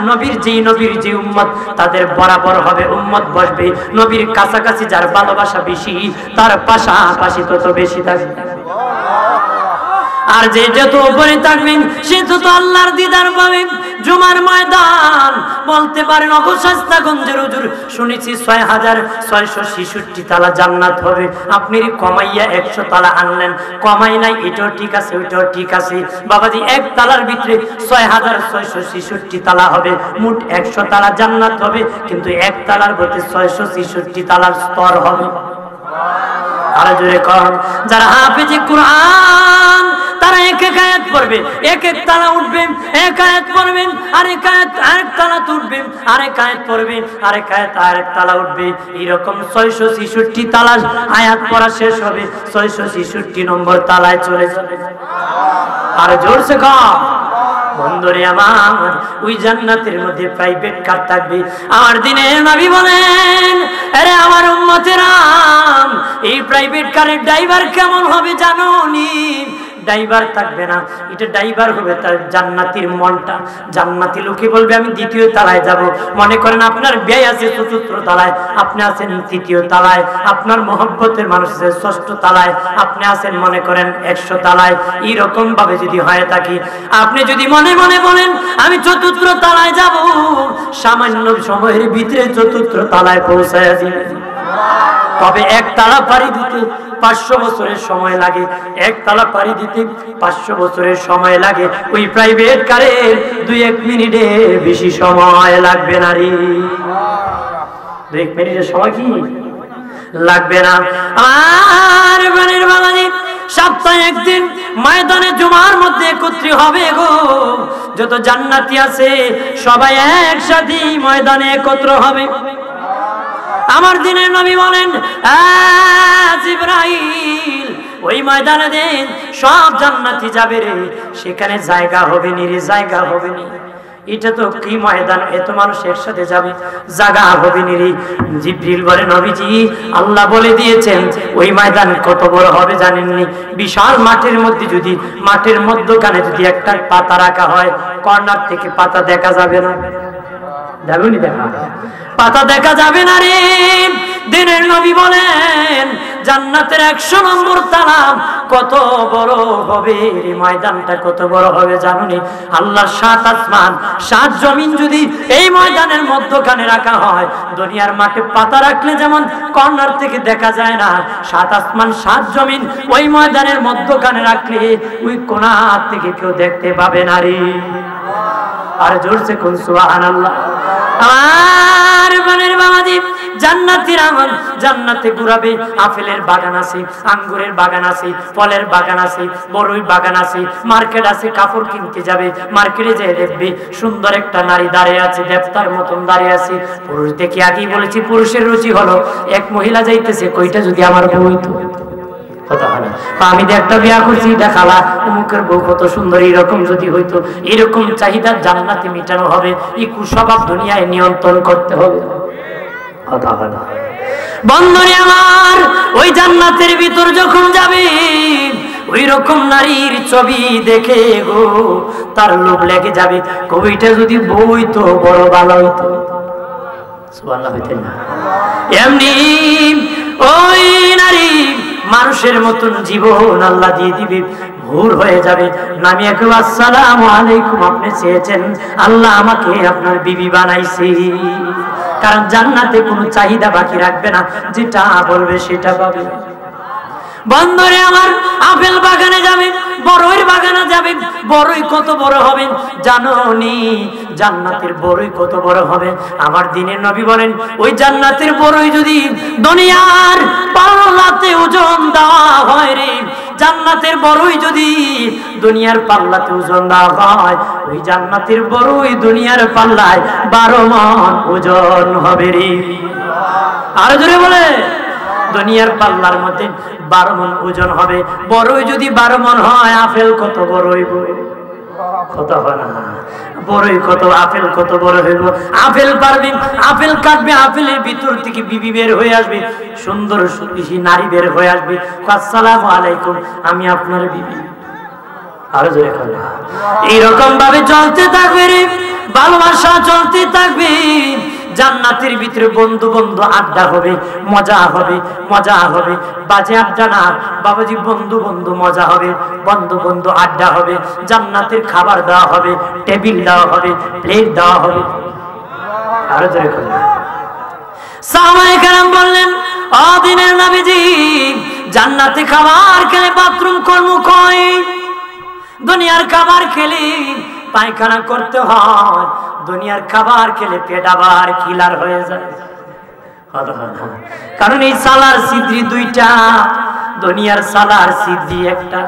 নবীর যে উম্মত তাদের বরাবর হবে উম্মত বসবে। নবীর কাছাকাছি যার ভালোবাসা বেশি তার পাশাপাশি তত বেশি থাকবে। আর যে যত উপরে থাকবেন সে তত আল্লাহর দিদার পাবে। জুমার ময়দান বলতে পারেন অবশাস্তাগঞ্জের হুজুর শুনেছি 6666 তালা জান্নাত হবে। আপনি কমাইয়া 100 তালা আনলেন, কমাই নাই, এটাও ঠিক আছে ওইটাও ঠিক আছে। বাবাজি এক তালার ভিতরে 6666 তালা হবে, মোট 100 তালা জান্নাত হবে, কিন্তু এক তালার ভিতরে 666 তালার স্তর হবে। আর জোরে কর, যারা হাফেজে কোরআন তারা এক এক আয়াত পড়বে, এক এক তালা উঠবেন, এক আয়াত পড়বেন, আরেক আয়াত আরেক তালা উঠবেন, আরেক আয়াত পড়বেন, আরেক আয়াত আরেক তালা উঠবে। এরকম 666 তালা আয়াত পড়া শেষ হবে, 666 নম্বর তালায় চলে যাবে। আর জোরসে কর বন্ধুরে আমার, ওই জান্নাতের মধ্যে প্রাইভেট কার থাকবে। আমার দিনের নবী বলেন, আরে আমার উম্মতেরা, এই প্রাইভেট কারের ড্রাইভার কেমন হবে জানো নি? ড্রাইভার থাকবে না, এটা ড্রাইভার হবে তার জান্নাতীর মনটা। জান্নাতি লোকে বলবে আমি দ্বিতীয় তালায় যাব। মনে করেন আপনার ব্যয় আছে 4th তালায়, আপনি আছেন 3য় তালায়, আপনার মহব্বতের মানুষ আছে 6ষ্ঠ তালায়, আপনি আছেন মনে করেন 100 তালায়। এইরকম ভাবে যদি হয়ে থাকি, আপনি যদি মনে মনে বলেন আমি 4th তালায় যাব, সামান্য সময়ের ভিতরে 4th তালায় পৌঁছায় দিবে। তবে এক তালা পাড়ি দিতে 500 বছরের সময় লাগে, এক তালা পাড়ি দিতে 500 বছরের সময় লাগে। ওই প্রাইভেট কারের 2-1 মিনিটের বেশি সময় লাগবে না রে। 2-1 মিনিটের সময় কি লাগবে না। আর বানের বাঙালি সপ্তাহে একদিন ময়দানে জুমার মধ্যে একত্রিত হবে গো, যত জান্নাতি আছে সবাই একসাথে ময়দানে একত্র হবে। আমার দিনের নবী বলেন, জিবরাইল ওই ময়দানে দেন সব জান্নাতি যাবে রে, সেখানে জায়গা হবে নি রে, জায়গা হবে নি। এটা তো কি ময়দান, এত মানুষ একসাথে যাবে, জায়গা হবে নি রে। জিবরিল বলে, নবীজি আল্লাহ বলে দিয়েছেন ওই ময়দান কত বড় হবে জানেননি? বিশাল মাঠের মধ্যে যদি মাঠের মধ্যখানে যদি একটা পাতা রাখা হয়, কর্নার থেকে পাতা দেখা যাবে না, যাবেনি দেখা পাতা দেখা যাবে না রে। দিনের নবী বলেন জান্নাতের 100 নম্বর তালা কত বড় হবে রে, ময়দানটা কত বড় হবে জানুনি? আল্লাহর 7 আসমান 7 জমিন যদি এই ময়দানের মধ্যখানে রাখা হয়, দুনিয়ার মাঠে পাতা রাখলে যেমন কর্নার থেকে দেখা যায় না, 7 আসমান 7 জমিন ওই ময়দানের মধ্যখানে রাখলে ওই কোণা থেকে কেউ দেখতে পাবে না রে। আর জোরসে কোন সুবহানাল্লাহ। আমার বানের বাবাজি জান্নাতীরা জান্নাতে ঘুরাবে। আপেলের বাগান আছে, আঙ্গুরের বাগান আছে, ফলের বাগান আছে, বড়ই বাগান আছে, মার্কেট আছে, কাপড় কিনতে যাবে, মার্কেটে যেয়ে দেখবে সুন্দর একটা নারী দাঁড়িয়ে আছে, দেবতার মতন দাঁড়িয়ে আছে। পুরুষ দেখে আগেই বলেছি পুরুষের রুচি হলো, এক মহিলা যাইতেছে কইটা যদি আমার বউ হইতো, কথা হয় না। আমি যে একটা বিয়া করছি দেখালা অমুকের বউ কত সুন্দর, এরকম যদি হইতো, এরকম চাহিদা জান্নাতে মিটানো হবে। এই কুস্বভাব দুনিয়ায় নিয়ন্ত্রণ করতে হবে, কথা হয় না। বন্ধুরে আমার, ওই জান্নাতের ভিতর যখন যাবে ওই রকম নারীর ছবি দেখে গো তার লোভ লেগে যাবে, কবিটা যদি বউ হইতো বড় ভালো হইতো, সুবহানাল্লাহ হইতেন না। এমনি ওই নারী মানুষের মতন জীবন আল্লাহ দিয়ে দিবে, ভোর হয়ে যাবে, নামিয়ে কেউ আসসালামু আলাইকুম, আপনি চেয়েছেন, আল্লাহ আমাকে আপনার বিবি বানাইছে। কারণ জান্নাতে কোনো চাহিদা বাকি রাখবে না, যেটা বলবে সেটা পাবে। বন্ধুরে আমার, আপেল বাগানে যাবে, বড়ইর বাগানে যাবে, বড়ই কত বড় হবে জানো নি? জান্নাতের বড়ই কত বড় হবে? আমার দিনের নবী বলেন ওই জান্নাতের বড়ই যদি দুনিয়ার পাল্লাতে ওজন দেওয়া হয় রে, জান্নাতের বড়ই যদি দুনিয়ার পাল্লাতে ওজন দেওয়া হয়, ওই জান্নাতের বড়ই দুনিয়ার পাল্লায় 12 মণ ওজন হবে রে। আর জোরে বলে, দুনিয়ার পাল্লার মধ্যে 12 মণ ওজন হবে। বড়ই যদি 12 মণ হয়, আপেল কত বড় হইব, কত হয় না? বড়ই কত, আপেল কত বড় হইব? আপেল পারবে, আপেল কাটবে, আপেলের ভিতর থেকে বিবি বের হয়ে আসবে, সুন্দর নারী বের হয়ে আসবে, আসসালামু আলাইকুম, আমি আপনার বিবি। আরো জোরে বলো। এইরকম ভাবে চলতে থাকবে রে, ভালোবাসা চলতে থাকবে। জান্নাতের ভিতরে বন্ধু বন্ধু আড্ডা হবে, মজা হবে, মজা হবে, বাজে আড্ডা না বাবাজি, বন্ধু বন্ধু মজা হবে, বন্ধু বন্ধু আড্ডা হবে। জান্নাতের খাবার দেওয়া হবে, টেবিল দেওয়া হবে, প্লেট দেওয়া হবে। আরো জোরে বলো। সাহাবায়ে কেরাম বললেন, ও দিনের নবীজি, জান্নাতে খাবার খেলে বাথরুম কর্ম কয়, দুনিয়ার খাবার খেলে পায়খানা করতে হয়, দুনিয়ার খাবার খেলে পেট আবার কিলার হয়ে যায়। কারণ এই সালার সিদ্রি দুইটা, দুনিয়ার সালার সিদ্রি একটা।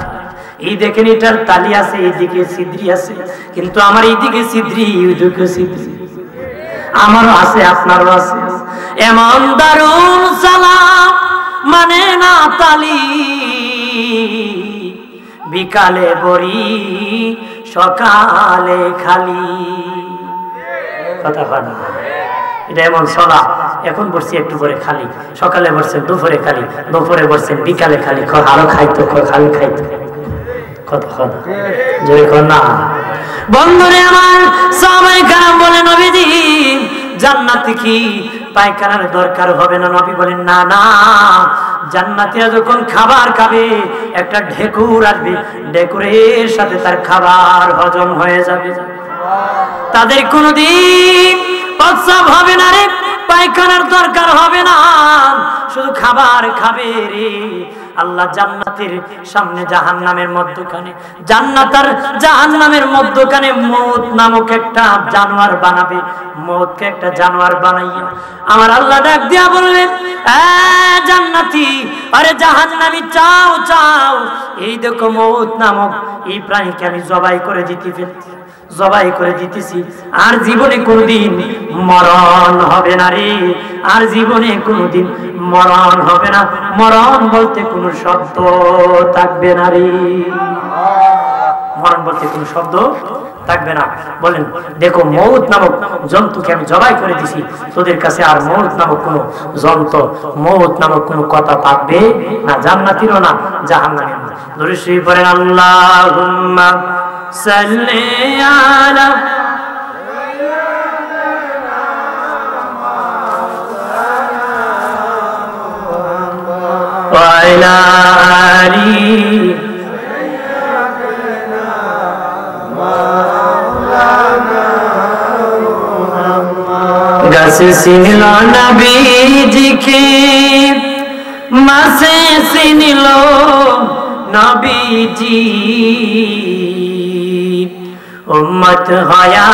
এই দেখেন এটার তালি আছে, এইদিকে সিদ্রি আছে, কিন্তু আমার এইদিকে সিদ্রি, ওইদিকে সিদ্রি, আমারও আছে আপনারও আছে। এমন দারুণ সালাম মানে না তালি, বিকালে বড়ি সকালে খালি, কথা হয় না? এটা এমন সলা, এখন বসছি একটু পরে খালি, সকালে বসছেন দুপুরে খালি, দুপুরে বসছেন বিকালে খালি, আরো খাইতো, খালি খাইতো, কথা হয় না? জোরে কর না। বন্ধুরে আমার, সাহাবায়ে কেরাম বলেন নবীজি জান্নাতে কি পায়খানার দরকার হবে না? নবী বলেন না না, জান্নাতীরা যখন খাবার খাবে একটা ঢেকুর আসবে, ঢেকুরের সাথে তার খাবার হজম হয়ে যাবে, তাদের কোনোদিন প্রস্রাব হবে না রে, পায়খানার দরকার হবে না, শুধু খাবার খাবে রে। আল্লাহ জান্নাতের সামনে জাহান্নামের মধ্যখানে, জান্নাত আর জাহান্নামের মধ্যখানে মউত নামক একটা জানোয়ার বানাবে। মউতকে একটা জানোয়ার বানাইয়া আমার আল্লাহ ডাক দিয়া বললেন, জান্নাতি আরে জাহান্নামী, চাও চাও, এই দেখো মউত নামক এই প্রাণীকে আমি জবাই করে দিতে ফেলছি, জবাই করে দিতেছি, আর জীবনে কোনদিন মরণ হবে না রে, আর জীবনে কোনদিন মরণ হবে না, মরণ বলতে কোনো শব্দ থাকবে না রে, মরণ বলতে কোনো শব্দ থাকবে না। বলেন দেখো মউত নামক জন্তুকে আমি জবাই করে দিছি, তোদের কাছে আর মউত নামক কোনো জন্তু, মউত নামক কোনো কথা থাকবে না, জান্নাতীরও না জাহান্নামীরও না। দরুদ শরীফ পড়েন, আল্লাহুম্মা সাল্লি আলা ওয়া আলা আলি গাছে চিনিল নবীজিকে, মাছে চিনিল নবীজি, উম্মত হয়া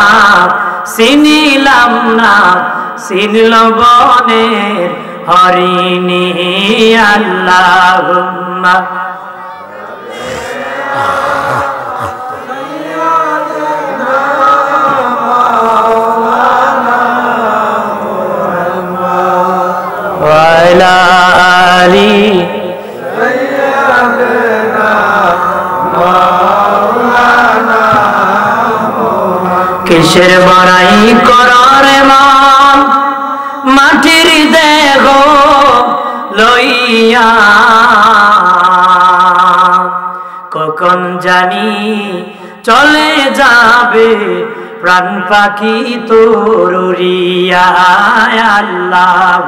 চিনিলাম না, ছিল বনের হরিণী আল্লাহুম্মা ওয়ালা আলি কিসের বড়াই করারে মান মাটির দেহ লইয়া কখন জানি চলে যাবে প্রাণ পাখি তোর উড়িয়া আল্লাহ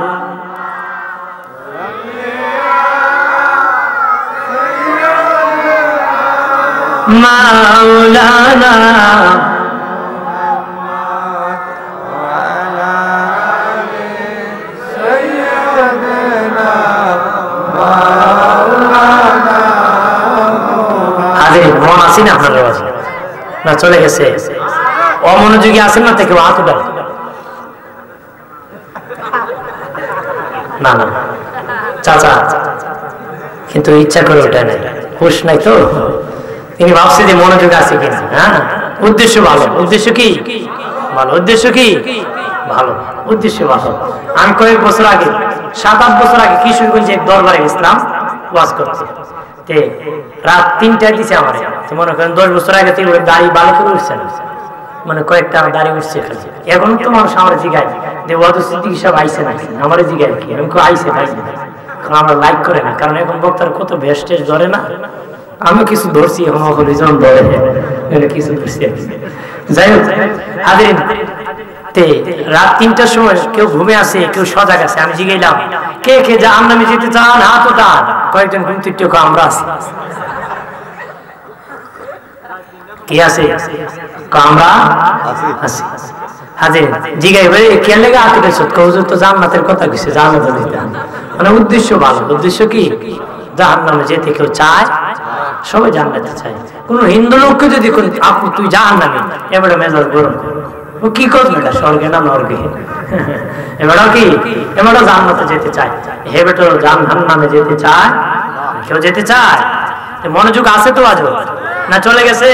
মাওলানা মন আসি না আপনার না চলে গেছে অমনোযোগী আছেন না থেকে হাত উঠান না না চাচা কিন্তু ইচ্ছা করে ওঠে নাই হুশ নাই তো তিনি ভাবছে যে মনোযোগ আছে কিনা হ্যাঁ উদ্দেশ্য ভালো উদ্দেশ্য কি ভালো উদ্দেশ্য কি ভালো উদ্দেশ্য ভালো আমি কয়েক বছর আগে 7-8 বছর আগে কিশোরগঞ্জে এক দরবারে গেছিলাম ওয়াজ করতে রাত 3টায় দিছে আমার মনে করেন 10 বছর আগে থেকে দাড়ি বালি করে উঠছে না মানে কয়েকটা দাড়ি উঠছে এখন তো মানুষ আমার জিগায় যে ওয়াজ সিদ্দিকী সাহেব আইসে না আমার জিগায় কি আমি আইসে কারণ আমরা লাইক করে না কারণ এখন বক্তার কত ভেস্টেজ ধরে না আমি কিছু ধরছি এখন যখন ধরে কিছু ধরছি যাই হোক হাজির রাত 3টার সময় কেউ ঘুমে আছে কেউ সজাগ আছে আমি জিগাইলাম কে কে জাহান্নামে যেতে চান হাত উঠান কয়েকজন ঘুম থেকে আমরা আছি কি আছে আমরা আছি হাজির জিগাই ভাই কে লেগে হাত উঠেছ হুজুর তো জান্নাতের কথা কিছু জান্নাত দিতে মানে উদ্দেশ্য ভালো উদ্দেশ্য কি জাহান্নামে যেতে কেউ চায় সবাই জান্নাতে চায় কোন হিন্দু লোককে যদি আপু তুই জাহান্নামে এবারে মেজাজ গরম ও কি করবে এটা স্বর্গে না নরকে এবারও কি এবারও জান্নাতে যেতে চায় হেবেটো জাহান্নামে যেতে চায় কেউ যেতে চায় মনোযোগ আছে তো আজও না চলে গেছে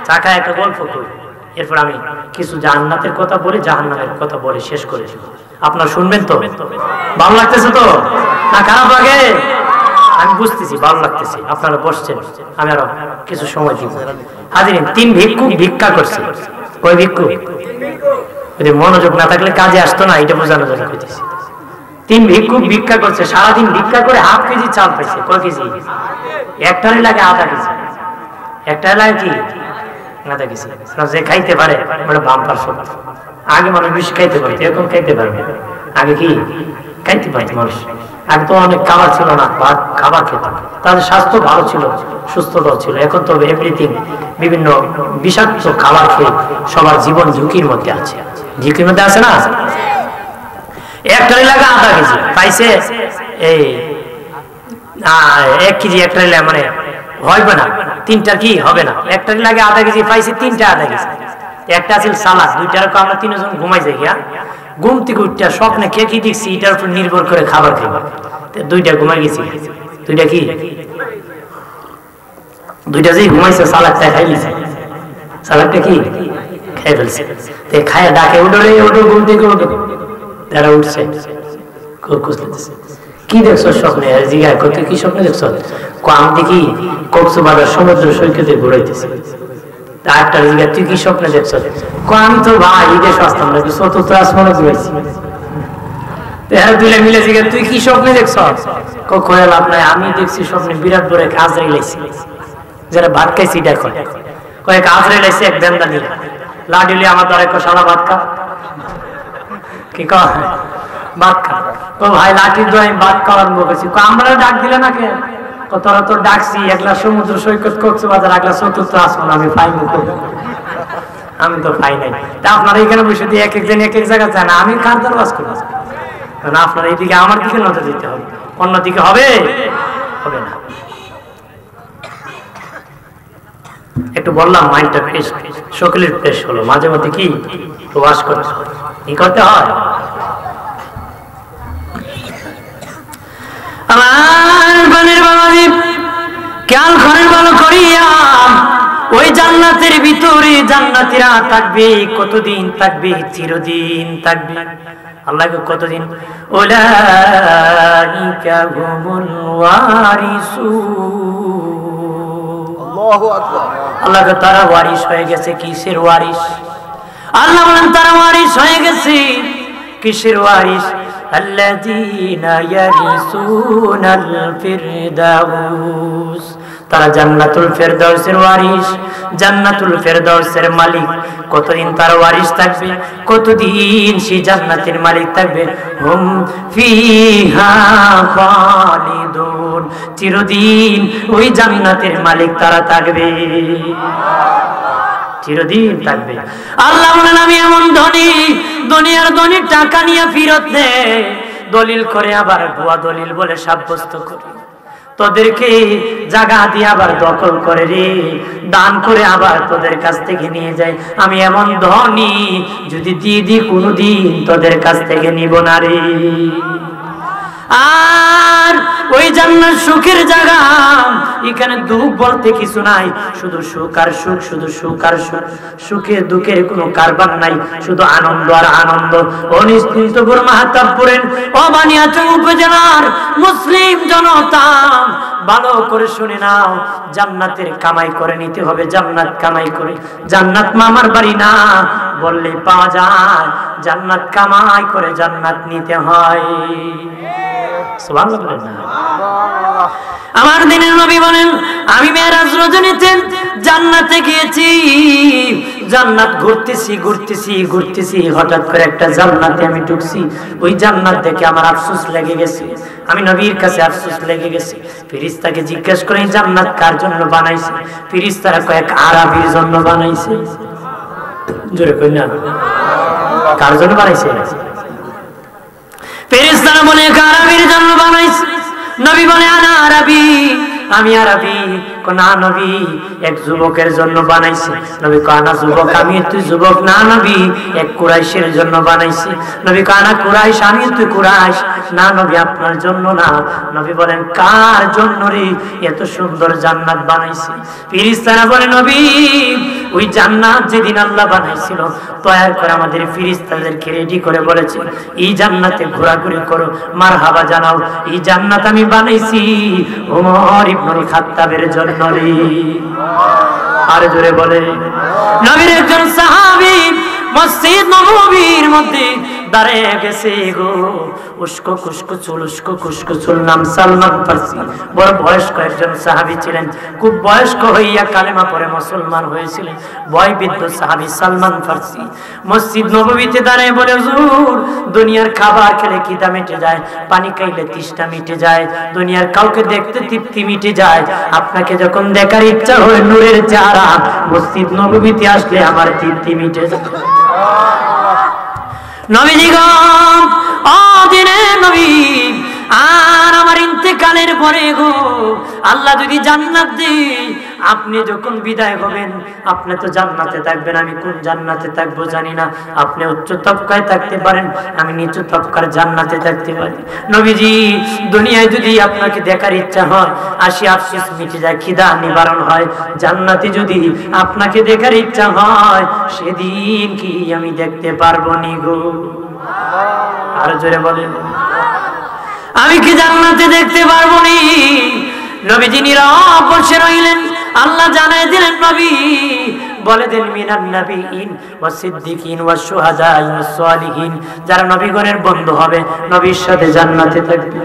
চাকা একটা গল্প করি এরপর আমি কিছু জান্নাতের কথা বলে জাহান্নামের কথা বলে শেষ করে আপনারা শুনবেন তো ভালো লাগতেছে তো না খারাপ লাগে আমি বুঝতেছি ভালো লাগতেছে আপনারা বসছেন আমি আরো কিছু সময় দিব হাজিরিন 3 ভিক্ষুক ভিক্ষা করছে কই ভিক্ষুক যদি মনোযোগ না থাকলে কাজে আসতো না এটা বোঝানোর জন্য কইতেছি 3 ভিক্ষুক ভিক্ষা করছে সারাদিন ভিক্ষা করে হাফ কেজি চাল পাইছে কয় কেজি একটারই লাগে আধা কেজি একটাই লাগে কি আধা কেজি যে খাইতে পারে ওটা বাম্পার সব আগে মানুষ বেশি খাইতে পারতো এখন খাইতে পারবে আগে কি খাইতে পারতো মানুষ আগে তো অনেক খাবার ছিল না খাবার খেত তাদের স্বাস্থ্য ভালো ছিল সুস্থতাও ছিল এখন তো এভরিথিং বিভিন্ন বিষাক্ত খাবার খেয়ে সবার জীবন ঝুঁকির মধ্যে আছে ঝুঁকির মধ্যে আছে না একটাই লাগে আধা কেজি পাইছে এই 1 কেজি একটাই মানে হইবে না 3টা কি হবে না একটাই লাগে আধা কেজি পাইছে 3টা আধা কেজি একটা আছে সালাদ 2টার আমরা 3 জন ঘুমাই যাই গিয়া ঘুম থেকে উঠটা স্বপ্নে কে কি দেখছি এটার উপর নির্ভর করে খাবার খাইবা 2টা ঘুমাই গেছি 2টা কি 2টা যেই ঘুমাইছে সালাদটা খাইলিছে সালাদটা কি খাই ফেলছে খায় ডাকে উঠে ওঠো ঘুম থেকে ওঠো তারা উঠছে কি দেখছো স্বপ্নে জিজ্ঞাসা করতে কি স্বপ্নে দেখছো আমি দেখি কক্সবাজার সমুদ্র সৈকতে ঘুরাইতেছি ডাক্তার জিজ্ঞাসা তুই কি স্বপ্নে দেখছো আমি তো ভাই ঈদে আসতাম নাকি 4th আসমানে ঘুরাইছি দুইটা মিলে জিজ্ঞাসা তুই কি স্বপ্নে দেখছো কয়ে লাভ নাই আমি দেখছি স্বপ্নে বিরাট বড় কাজ রাইলাইছি যারা ভাত খাইছি এটা কয়ে কাজ রাইলাইছি এক বেন্দা নিয়ে লাডিলে আমার দ্বারা সারা ভাত খা কি কয় ভাত খা তো ভাই লাঠি দিয়ে আমি ভাত খাওয়ার বলেছি আমরা ডাক দিলে না কে তোরা তো ডাকছি একলা সমুদ্র সৈকত কক্সবাজার একলা 4th আসমান আমি পাইনি আমি তো পাই নাই তা আপনারা এখানে বসে দিয়ে এক একজন এক এক জায়গায় চান আমি কার দরবাস করবো কারণ আপনারা এইদিকে আমার দিকে নজর দিতে হবে অন্যদিকে হবে হবে না একটু বললাম মাইন্ডটা ফ্রেশ সকলের ফ্রেশ হলো মাঝে মধ্যে কি ওয়াশ করতে হয় আমার বানের বাবাজি খেয়াল করেন ভালো করিয়া, ওই জান্নাতের ভিতরে জান্নাতীরা থাকবে কতদিন? থাকবে চিরদিন থাকবে। আল্লাহকে কতদিন? উলাইকা হুমুল ওয়ারিসুন। আল্লাহু আকবার। আল্লাহকে তারা ওয়ারিস হয়ে গেছে। কিসের ওয়ারিস? আল্লাহ বলেন তারা ওয়ারিস হয়ে গেছে। কিসের ওয়ারিস? আল্লাযীনা ইয়ারিসুনাল ফিরদাউস। তারা জান্নাতুল ফেরদাউসের ওয়ারিস, জান্নাতুল ফেরদাউসের মালিক। কতদিন তার ওয়ারিস থাকবে? কতদিন সেই জান্নাতের মালিক থাকবে? হুম ফিহা খালিদুন। চিরদিন ওই জান্নাতের মালিক তারা থাকবে, চিরদিন থাকবে। আল্লাহ বলেন আমি এমন ধনী, দুনিয়ার ধনী টাকা নিয়ে ফিরত দেয়, দলিল করে আবার ভুয়া দলিল বলে সাব্যস্ত করে, তোদেরকে জায়গা দিয়ে আবার দখল করে রে, দান করে আবার তোদের কাছ থেকে নিয়ে যায়। আমি এমন ধনী, যদি দিয়ে দিই কোনোদিন তোদের কাছ থেকে নিব না রে। আর ওই জান্নাত সুখের জায়গা, এখানে দুঃখ বলতে কিছু নাই, শুধু সুখ আর সুখ, শুধু সুখ আর সুখ, সুখে দুঃখের কোনো কারবার নাই, শুধু আনন্দ আর আনন্দ। অনিশ্চিন্তপুর মাহতাবপুরের অবানিয়াচং উপজেলার মুসলিম জনতা ভালো করে শুনে নাও, জান্নাতের কামাই করে নিতে হবে। জান্নাত কামাই করে, জান্নাত মামার বাড়ি না বললে পাওয়া যায়, জান্নাত কামাই করে জান্নাত নিতে হয়। সুবহানাল্লাহ। আমার দিনের নবী বলেন আমি মেরাজ রজনীতে জান্নাতে গিয়েছি, জান্নাত ঘুরতেছি ঘুরতেছি ঘুরতেছি, হঠাৎ করে একটা জান্নাতে আমি ঢুকছি। ওই জান্নাত দেখে আমার আফসোস লেগে গেছে, আমি নবীর কাছে আফসোস লেগে গেছে। ফেরেশতাকে জিজ্ঞেস করে জান্নাত কার জন্য বানাইছে? ফেরেশতারা কয় এক আরবীর জন্য বানাইছে। জোরে কই না, কার জন্য বানাইছে? ফেরেশতারা বলে এক আরবীর জন্য বানাইছে। নবী বলে আনা আরবী, আমি আরবী। না নবী, এক যুবকের জন্য বানাইছে। নবী কানা যুবক, আমি তুই যুবক। না নবী, এক কুরাইশের জন্য বানাইছে। নবী কানা কুরাইশ, আমি তুই কুরাইশ। না নবী, আপনার জন্য না। নবী বলেন কার জন্য রে এত সুন্দর জান্নাত বানাইছে? ফেরেশতারা বলে নবী, ওই জান্নাত যেদিন আল্লাহ বানাইছিল, তৈরি করে আমাদের ফেরেশতাদেরকে রেডি করে বলেছে এই জান্নাতে ঘোরাঘুরি করো, মারহাবা জানাও। এই জান্নাত আমি বানাইছি ওমর ইবনুল খাত্তাবের জন্য রে। আর জোরে বলে নবীর একজন সাহাবী মসজিদ নববীর মধ্যে দাঁড়িয়ে গেছে গো, উস্কো খুস্কো চুল, উস্কো খুস্কো চুল, নাম সালমান ফারসি। বড় বয়স্ক একজন সাহাবী ছিলেন, খুব বয়স্ক হইয়া কালেমা পড়ে মুসলমান হয়েছিলেন। বয়বৃদ্ধ সাহাবী সালমান ফারসি মসজিদ নববীতে দাঁড়িয়ে বলে হুজুর, দুনিয়ার খাবার খেলে খিদা মিটে যায়, পানি খাইলে তৃষ্ণা মিটে যায়, দুনিয়ার কাউকে দেখতে তৃপ্তি মিটে যায়, আপনাকে যখন দেখার ইচ্ছা হয় নূরের চেহারা, মসজিদ নববীতে আসলে আমার তৃপ্তি মিটে যায়। নবীজি গো, ও দিনের নবী, আর আমার ইন্তেকালের পরে গো আল্লাহ যদি জান্নাত দেয়, আপনি যখন বিদায় হবেন, আপনি তো জান্নাতে থাকবেন, আমি কোন জান্নাতে থাকবো জানি না। আপনি উচ্চ তবকায় থাকতে পারেন, আমি নিচু তবকার জান্নাতে থাকতে পারি। নবীজি, দুনিয়ায় যদি আপনাকে দেখার ইচ্ছা হয়, আসি আফসোস মিটে যায়, খিদা নিবারণ হয়। জান্নাতে যদি আপনাকে দেখার ইচ্ছা হয়, সেদিন কি আমি দেখতে পারবো নি গো? আর জোরে বলেন, আমি কি জান্নাতে দেখতে পারবো নি? নবীজি নীরব বসে রইলেন। আল্লাহ জানাই দিলেন নবী বলে দেন মিনান নবিয়িন ওয়াস সিদ্দিকিন ওয়াস শুহাদা ওয়াস সালিহিন, যারা নবীগণের বন্ধু হবে নবীর সাথে জান্নাতে থাকবে।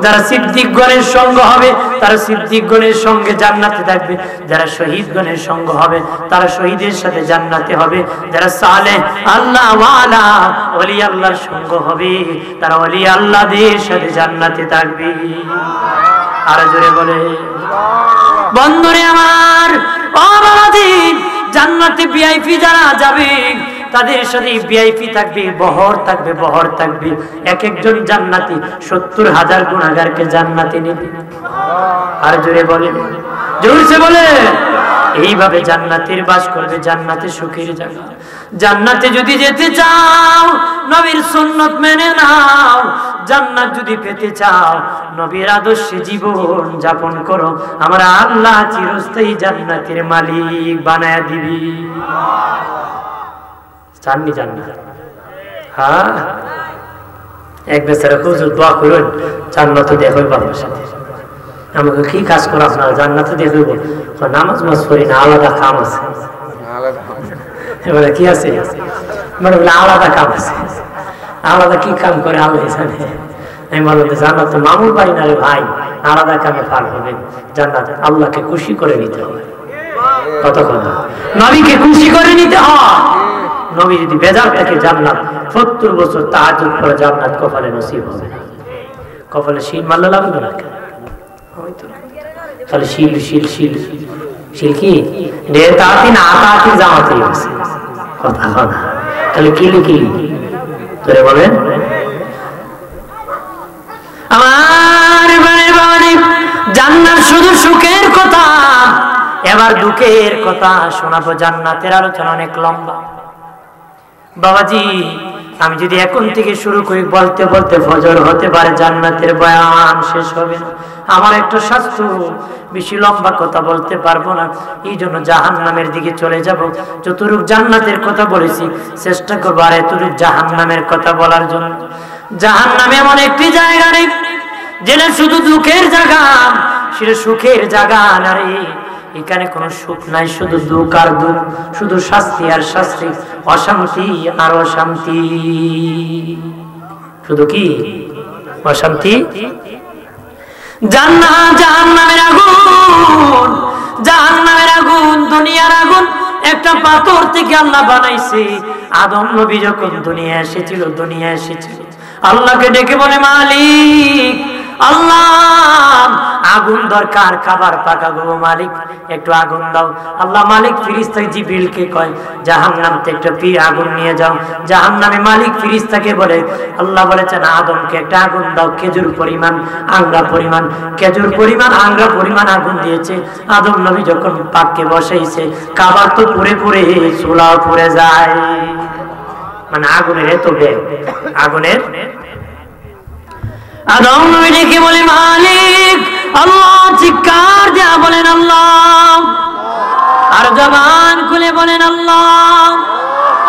যারা সিদ্দিকগণের সঙ্গ হবে তারা সিদ্দিকগণের সঙ্গে জান্নাতে থাকবে। যারা শহীদগণের সঙ্গ হবে তারা শহীদের সাথে জান্নাতে হবে। যারা সালেহ আল্লাহ ওয়ালা ওলি আল্লাহর সঙ্গ হবে তারা ওলি আল্লাহদের সাথে জান্নাতে থাকবে। আর জোরে বলে বন্ধুরে আমার, ও বাবাজি, জান্নাতে ভিআইপি যারা যাবে তাদের সাথে ভিআইপি থাকবে, বহর থাকবে, বহর থাকবে। এক একজন জান্নাতি 70,000 গুনাহগারকে জান্নাতে নেবে। আর জোরে বলে, জোরসে বলে, এইভাবে জান্নাতের বাস করবে, জান্নাতে সুখের জায়গা। জান্নাতে যদি যেতে চাও নবীর সুন্নত মেনে নাও, জান্নাত যদি পেতে চাও নবীর আদর্শে জীবন যাপন করো, আমরা আল্লাহ চিরস্থায়ী জান্নাতের মালিক বানায়া দিবি। চাননি জান্নাত? হ্যাঁ, এক বেচারা হুজুর দোয়া করুন জান্নাত দেখই বাবার সাথে। আমাকে কি কাজ করো আপনারা? জান্নাত দেখব। নামাজ মাজ পড়ি না, আলাদা কাম আছে। এবারে কি আছে? মানে বলে আলাদা কাম আছে। আলাদা কি কাম করে আল্লাহ জানে। আমি বলতে জান্নাত তো মামুল বাড়ি না রে ভাই, আলাদা কামে পার হবে। জান্নাত আল্লাহকে খুশি করে নিতে হবে। কত কথা, নবীকে খুশি করে নিতে হয়। নবী যদি বেজার থাকে জান্নাত 70 বছর তাহাজ্জুদ করে জান্নাত কপালে নসিব হবে না। কপালে শিল মারলে লাগবে না, খালি শিল শিল শিল শিল কি নেতাতি না আতাতি জামাতে আছে। কথা কথা তাহলে কিলি কিলি তোরে বলেন। আমার বাড়ি জান্নাত শুধু সুখের কথা, এবার দুঃখের কথা শোনাবো। জান্নাতের আলোচনা অনেক লম্বা বাবাজি, আমি যদি এখন থেকে শুরু করি বলতে বলতে ফজর হতে পারে, জান্নাতের বয়ান শেষ হবে না। আমার একটা শাস্ত্র, বেশি লম্বা কথা বলতে পারবো না, এই জন্য জাহান্নামের দিকে চলে যাব। যতটুক জান্নাতের কথা বলেছি চেষ্টা করবো আর এতটুক জাহান্নামের কথা বলার জন্য। জাহান্নামে এমন একটি জায়গা নেই যেটা শুধু দুঃখের জায়গা, সেটা সুখের জায়গা না রে। এখানে কোনো সুখ নাই, শুধু দুঃখ আর দুঃখ, শুধু শাস্তি আর শাস্তি, অশান্তি আর অশান্তি। শুধু কি অশান্তি। জান্নাত জাহান্নামের আগুন, জাহান্নামের আগুন দুনিয়ার আগুন। একটা পাথর থেকে আল্লাহ বানাইছে। আদম নবী যখন দুনিয়া এসেছিল, আল্লাহকে ডেকে বলে মালিক আল্লাহ আগুন দরকার, খাবার পাকা গো মালিক একটু আগুন দাও। আল্লাহ মালিক ফেরেশতা জিবরিলকে কয় জাহান্নাম থেকে একটা আগুন নিয়ে যাও। জাহান্নামে মালিক ফেরেশতাকে বলে, আল্লাহ বলেছেন আদমকে একটা আগুন দাও, খেজুর পরিমাণ আংরা পরিমাণ, খেজুর পরিমাণ আংরা পরিমাণ আগুন দিয়েছে। আদম নবী যখন পাককে বসাইছে, খাবার তো পুড়ে পুড়ে চুলাও পুড়ে যায়। মানে আগুনের এত বেগ, আগুনের। আদম নবী ডেকে বলে মালিক আল্লাহ, চিৎকার দেয়া বলেন আল্লাহ, আর জবান খুলে বলেন আল্লাহ,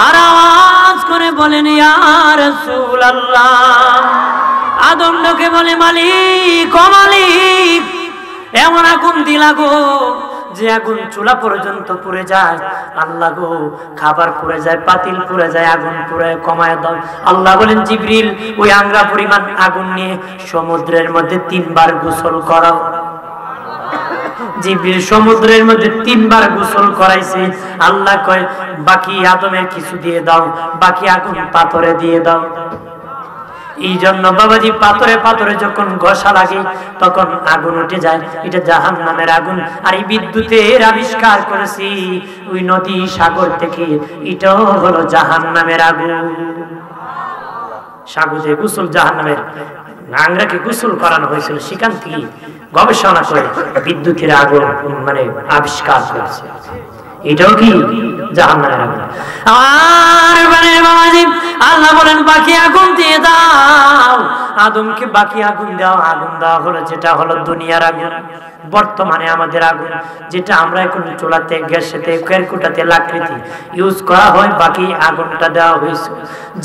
আর আওয়াজ করে বলেন ইয়া রাসূলুল্লাহ। আদম ডেকে বলে মালিক ও মালিক, এমন আগুন দিলা গো যে আগুন চুলা পর্যন্ত পুড়ে যায়। আল্লাহ গো খাবার পুড়ে যায়, পাতিল পুড়ে যায়, আগুন পুড়ে কমায় দাও। আল্লাহ বলেন জিবরিল ওই আংরা পরিমাণ আগুন নিয়ে সমুদ্রের মধ্যে 3 বার গোসল করাও। জিবরিল সমুদ্রের মধ্যে 3 বার গোসল করাইছে। আল্লাহ কয় বাকি আদমের কিছু দিয়ে দাও, বাকি আগুন পাথরে দিয়ে দাও। এই জন্য বাবাজি পাথরে পাথরে যখন ঘষা লাগে তখন আগুন উঠে যায়। এটা জাহান্নামের আগুন। আর এই বিদ্যুতের আবিষ্কার করেছি ওই নদী সাগর থেকে, এটাও হলো জাহান্নামের আগুন। সাগরে গোসল জাহান্নামের, আংরাকে গোসল করানো হয়েছিল, সেখান থেকে গবেষণা করে বিদ্যুতের আগুন মানে আবিষ্কার করেছে। এটাও কি জাহান্নামের আগুন। আর বাবাজি আল্লাহ বলেন বাকি আগুন দিয়ে দাও। আদমকে বাকি আগুন দাও। আগুন দেওয়া হলো যেটা হলো দুনিয়ার আগুন, বর্তমানে আমাদের আগুন, যেটা আমরা এখন চুলাতে, গ্যাসেতে, কেরকুটাতে, লাকড়িতে ইউজ করা হয়। বাকি আগুনটা দেওয়া হয়েছে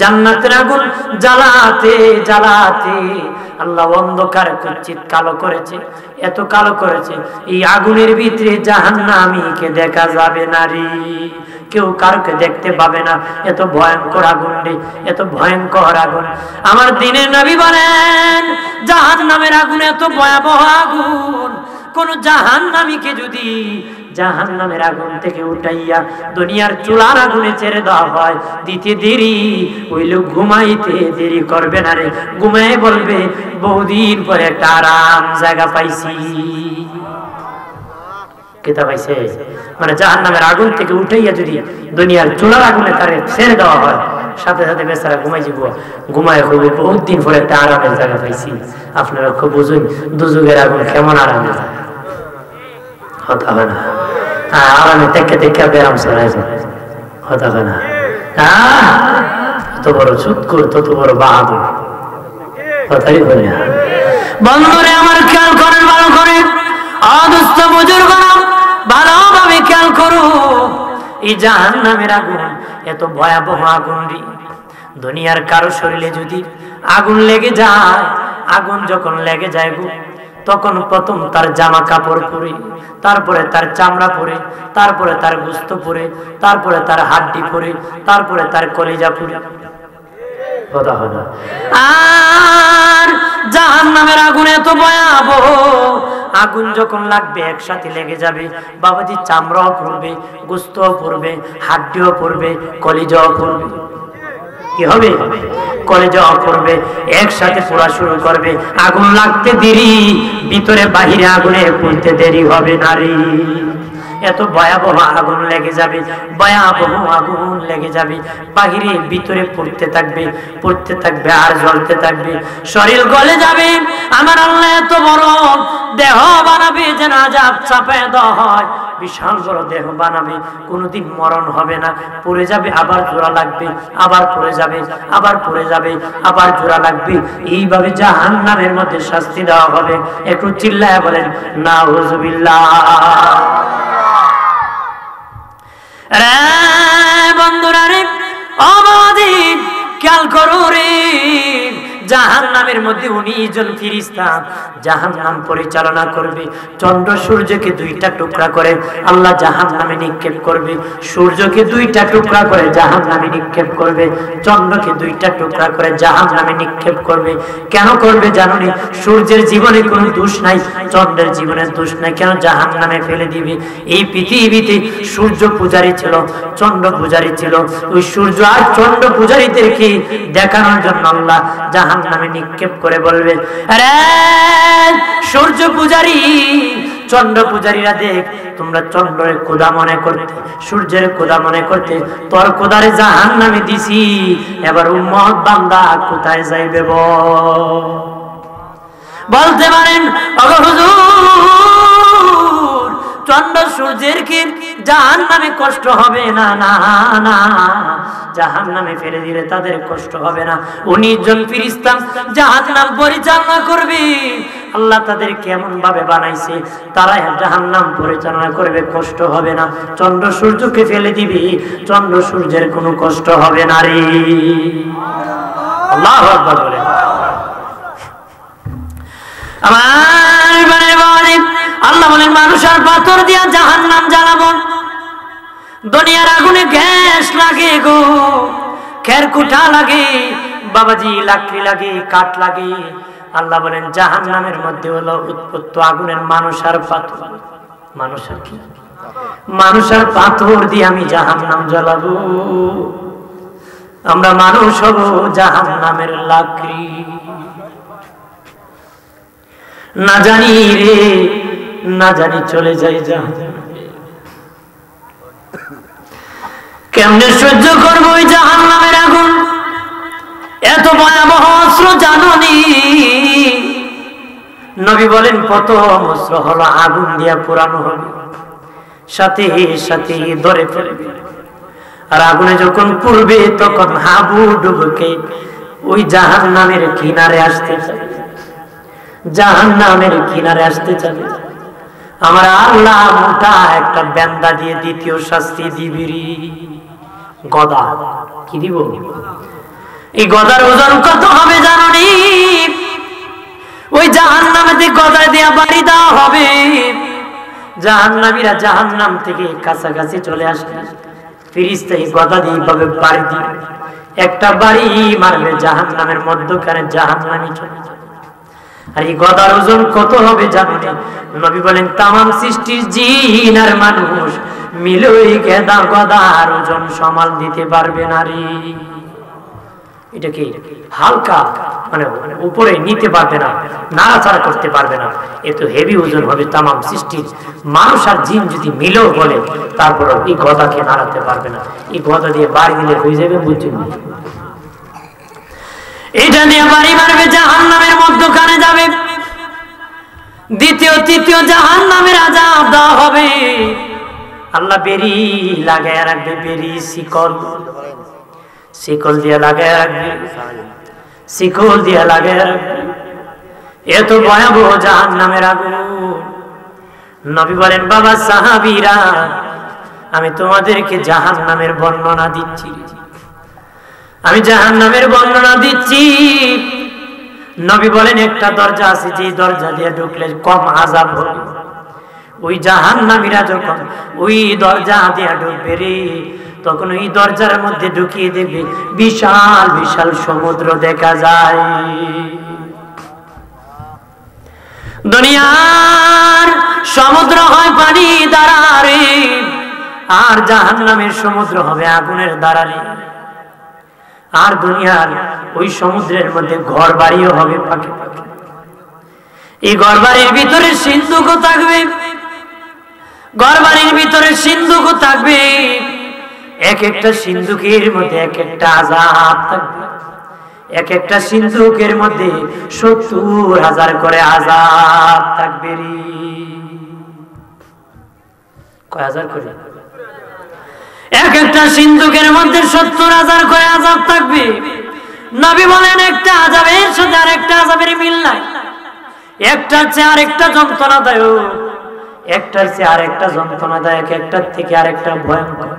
জান্নাতের আগুন। জ্বালাতে জ্বালাতে আল্লাহ অন্ধকার কুচ্ছিত কালো করেছে, এত কালো করেছে এই আগুনের ভিতরে জাহান্নামীকে দেখা যাবে না রে, কেউ কারোকে দেখতে পাবে না। এত ভয়ঙ্কর আগুন রে, এত ভয়ঙ্কর আগুন। আমার দিনের নবী বলেন জাহান্নামের আগুন এত ভয়াবহ আগুন, কোন জাহান্নামীকে যদি জাহান্নামের আগুন থেকে উঠাইয়া দুনিয়ার চুলার আগুনে ছেড়ে দেওয়া হয়, দিতে দেরি ওই লোক ঘুমাইতে দেরি করবে না রে, ঘুমায় বলবে বহুদিন পরে একটা আরাম জায়গা পাইছি। কেতা পাইছে মানে জাহান্নামের আগুন থেকে উঠাইয়া যদি দুনিয়ার চুলার আগুনে তারে ছেড়ে দেওয়া হয়, সাথে সাথে বেচারা ঘুমাই যাব, ঘুমায় হইবে বহুত দিন পরে একটা আরামের জায়গা পাইছি। আপনারা খুব বুঝুন দুজুগের আগুন কেমন আরামের জায়গা হতে হবে না। আরামে দেখে দেখে ব্যায়াম চলে হতে হবে না। তত বড় চুৎকুর, তত বড় বাহাদুর। কথাই বলে না। বন্ধুরে আমার খেয়াল করেন ভালো করে, অদুস্থ বুজুর্গরা ভালোভাবে খেয়াল করো। এই জাহান্নামের আগুন এত ভয়াবহ আগুন রে, দুনিয়ার কারো শরীরে যদি আগুন লেগে যায়, আগুন যখন লেগে যায় গো, তখন প্রথম তার জামা কাপড় পরে, তারপরে তার চামড়া পরে, তারপরে তার গোশত পরে, তারপরে তার হাড্ডি পরে, তারপরে তার কলিজা পরে। কথা হয় না? আর জাহান্নামের আগুন এত ভয়াবহ, আগুন যখন লাগবে একসাথে লেগে যাবে বাবাজি, চামড়াও পড়বে, গোশতও পড়বে, হাড্ডিও পড়বে, কলিজাও পড়বে। কি হবে? কলিজাও পড়বে, একসাথে পোড়া শুরু করবে। আগুন লাগতে দেরি, ভিতরে বাহিরে আগুনে পুড়তে দেরি হবে না রে। এত ভয়াবহ আগুন লেগে যাবে, ভয়াবহ আগুন লেগে যাবে, বাহিরে ভিতরে পড়তে থাকবে, পড়তে থাকবে আর জ্বলতে থাকবে, শরীর গলে যাবে। আমার আল্লাহ এত বড় দেহ বানাবে যেন আযাব চাপায় দেওয়া হয়, বিশাল বড় দেহ বানাবে, কোনোদিন মরণ হবে না। পড়ে যাবে, আবার জোড়া লাগবে, আবার পড়ে যাবে, আবার পড়ে যাবে, আবার জোড়া লাগবে। এইভাবে জাহান্নামের মধ্যে শাস্তি দেওয়া হবে। একটু চিল্লায় বলেন নাউযুবিল্লাহ। বন্ধুরা রে, অবাধি খেয়াল করো রে, জাহান্নামের মধ্যে 19 জন ফেরেশতা জাহান্নাম পরিচালনা করবে। চন্দ্র সূর্যকে দুইটা টুকরা করে আল্লাহ জাহান্নামে নিক্ষেপ করবে, সূর্যকে দুইটা টুকরা করে জাহান্নামে নিক্ষেপ করবে, চন্দ্রকে দুইটা টুকরা করে জাহান্নামে নিক্ষেপ করবে। কেন করবে জানো নি? সূর্যের জীবনে কোনো দোষ নাই, চন্দ্রের জীবনে দোষ নাই, কেন জাহান্নামে ফেলে দিবে। এই পৃথিবীতে সূর্য পূজারী ছিল, চন্দ্র পূজারী ছিল, ওই সূর্য আর চন্দ্র পূজারীদেরকে দেখানোর জন্য আল্লাহ জাহান্নামে নিক্ষেপ করে বলবে, আরে সূর্য পূজারী, চন্দ্র পূজারীরা দেখ, তোমরা চন্দ্রের খোদা মনে করতে, সূর্যের খোদা মনে করতে, তোর খোদারে জাহান্নামে দিছি, এবার উম্মত বান্দা কোথায় যাইবে বলতে পারেন? ওগো হুজুর, চন্দ্র সূর্যের কি জাহান্নামে কষ্ট হবে না? না না, জাহান্নামে ফেলে দিলে তাদের কষ্ট হবে না। 19 জন ফেরেশতা জাহান্নাম পরিচালনা করবে। আল্লাহ তাদের কেমন ভাবে বানাইছে, তারা জাহান্নাম পরিচালনা করবে, কষ্ট হবে না। চন্দ্র সূর্যকে ফেলে দিবে, চন্দ্র সূর্যের কোনো কষ্ট হবে না রে। আল্লাহু আকবার বলে। আল্লাহ বলেন, মানুষ আর পাথর দিয়া জাহান্নাম জ্বালাবো। দুনিয়ার আগুনে গ্যাস লাগে গো, খেরকুটা লাগে বাবাজি, লাকড়ি লাগে, কাঠ লাগে। আল্লাহ বলেন জাহান্নামের মধ্যে হলো উৎপত্ত আগুনের মানুষ আর পাথর। মানুষ আর কি? মানুষ আর পাথর দিয়ে আমি জাহান্নাম জ্বালাবো। আমরা মানুষ হব জাহান্নামের লাকড়ি। না জানি রে, না জানি চলে যাই জাহান্নামে, কেমনে সহ্য করবো ওই জাহান্নামের আগুন? এত ভয়াবহ অস্ত্র জানোনি? নবী বলেন প্রথম অস্ত্র হলো আগুন দিয়া পোড়ানো হবে, সাথে সাথে ধরে ফেলবে। আর আগুনে যখন পুড়বে তখন হাবু ডুবুকে ওই জাহান্নামের কিনারে আসতে চায়, জাহান্নামের কিনারে আসতে চাবে। আমার আল্লাহ মোটা একটা বেন্দা দিয়ে দ্বিতীয় শাস্তি দিবি, গদা। কি দিব? এই গদার ওজন কত হবে জানোনি? ওই জাহান্নামে গদা দিয়া বাড়ি দেওয়া হবে। জাহান্নামীরা জাহান্নাম থেকে কাছাকাছি চলে আসবে, ফেরেশতা এই গদা দিয়ে এইভাবে বাড়ি দিবে, একটা বাড়ি মারবে জাহান্নামের মধ্যখানে, জাহান্নামী চলে যাবে। আর এই গদার ওজন কত হবে জানো? নবী বলেন তামাম সৃষ্টির জিন আর মানুষ মিলে ওই গদার ওজন সামাল দিতে পারবে না রে। এটা কি হালকা, মানে উপরে নিতে পারবে না, নাড়াচাড়া করতে পারবে না, এত হেভি ওজন হবে। তামাম সৃষ্টির মানুষ আর জিন যদি মিলেও বলে, তারপর এই গদাকে নাড়াতে পারবে না। এই গদা দিয়ে বাড়ি দিলে হয়ে যাবে, বুঝছেন? এটা নিয়ে বাড়ি মারবে, জাহান্নামের মধ্যখানে যাবে। দ্বিতীয় তৃতীয় জাহান্নামের আযাব দেওয়া হবে। আল্লাহ বেরি লাগায় রাখবে, বেরি শিকল, শিকল দিয়ে লাগায় রাখবে। শিকল দিয়ে লাগে রাখবে। এত ভয়াবহ জাহান্নামের আগুন। নবী বলেন, বাবা সাহাবীরা, আমি তোমাদেরকে জাহান্নামের বর্ণনা দিচ্ছি, আমি জাহান্নামের বর্ণনা দিচ্ছি। নবী বলেন, একটা দরজা আছে, যে দরজা দিয়ে ঢুকলে কম আযাব হবে। ওই জাহান্নামীরা যখন ওই দরজা দিয়ে ঢুকবে রে, তখন ওই দরজার মধ্যে ঢুকিয়ে দেবে বিশাল বিশাল সমুদ্র দেখা যায়। দুনিয়ার সমুদ্র হয় পানি দ্বারা রে, আর জাহান্নামের সমুদ্র হবে আগুনের দ্বারা রে। আর দুনিয়ার ওই সমুদ্রের মধ্যে ঘর বাড়িও হবে পাখি পাখি। এই ঘর বাড়ির ভিতরে সিন্ধুকও থাকবে, ঘর বাড়ির ভিতরে সিন্ধুকও থাকবে। এক একটা সিন্ধুকের মধ্যে এক একটা আযাব থাকবে। এক একটা সিন্ধুকের মধ্যে ৭০,০০০ করে আযাব থাকবে রে। কয় হাজার করে? এক একটা সিন্ধুকের মধ্যে ৭০,০০০ করে আযাব থাকবে। নবী বলেন, একটা আযাবের সাথে আরেকটা আযাবের মিল নাই। একটার চেয়ে আরেকটা যন্ত্রণাদায়ক, একটার চেয়ে আরেকটা যন্ত্রণাদায়ক, একটার থেকে আরেকটা ভয়ঙ্কর।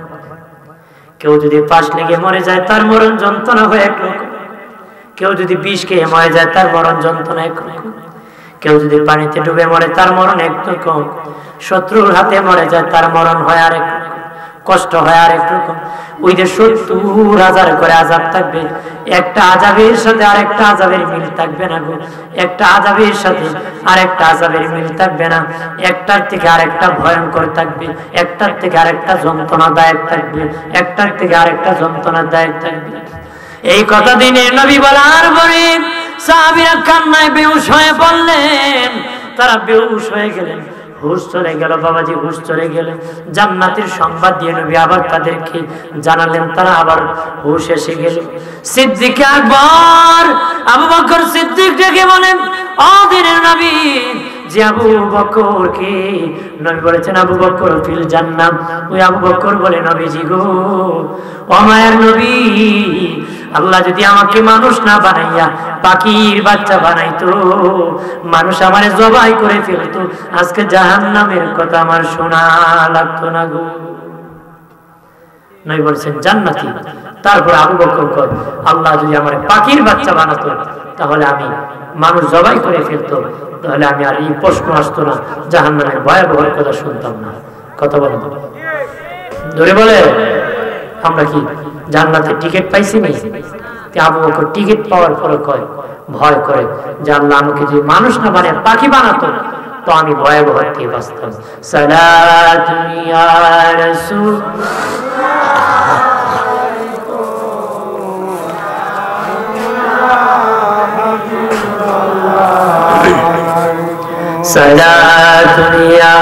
কেউ যদি পাশ লেগে মরে যায়, তার মরণ যন্ত্রণা হয় একরকম। কেউ যদি বিষ খেয়ে মরে যায়, তার মরণ যন্ত্রণা একরকম। কেউ যদি পানিতে ডুবে মরে, তার মরণ একরকম। শত্রুর হাতে মরে যায়, তার মরণ হয় আরেক রকম, কষ্ট হয় আরেক রকম। ওই যে ৭০,০০০ করে আযাব থাকবে, একটা আযাবের সাথে আরেকটা আযাবের মিল থাকবে না গো। একটা আযাবের সাথে আরেকটা আযাবের মিল থাকবে না। একটার থেকে আরেকটা ভয়ঙ্কর থাকবে, একটার থেকে আরেকটা যন্ত্রণাদায়ক থাকবে, একটার থেকে আরেকটা যন্ত্রণাদায়ক থাকবে। এই কথা দিনের নবী বলার পরে সাহাবীরা কান্নায় বেহুশ হয়ে পড়লেন। তারা বেহুশ হয়ে গেলেন, হুশ চলে গেল। বাবাজি হুশ চলে গেলেন। জান্নাতের সংবাদ দিয়ে নবী আবার তাদেরকে জানালেন, তারা আবার হুশ এসে গেল। সিদ্দিক আকবর আবু বকর সিদ্দিক ডেকে বলেন, ও দিনের নবী, যে আবু বকরকে নবী বলেছেন আবু বকর ফিল জান্নাত, ওই আবু বকর বলে, নবীজি গো, ও মায়ের নবী, আল্লাহ যদি আমাকে মানুষ না বানাইয়া পাখির বাচ্চা বানাইতো, মানুষ আমারে জবাই করে ফেলতো, আজকে জাহান্নামের কথা আমার শোনা লাগতো না গো। নবী বলছেন জান্নাতি। তারপর আবু বকর কর, আল্লাহ যদি আমার পাখির বাচ্চা বানাতো, তাহলে আমি মানুষ জবাই করে ফেলতো, তাহলে আমি আর এই প্রশ্ন আসতো না, জাহান্নামের ভয়াবহ কথা শুনতাম না। কথা বলেন ধরে বলে, আমরা কি জান্নাতের টিকিট পাইছি না? আবু বকর টিকিট পাওয়ার পরে কয়, ভয় করে যে আল্লাহ আমাকে যদি মানুষ না বানিয়ে পাখি বানাতো, তো আমি ভয়াবহ থেকে বাঁচতাম। সালাতু ইয়া রাসূল, সালাতু ইয়া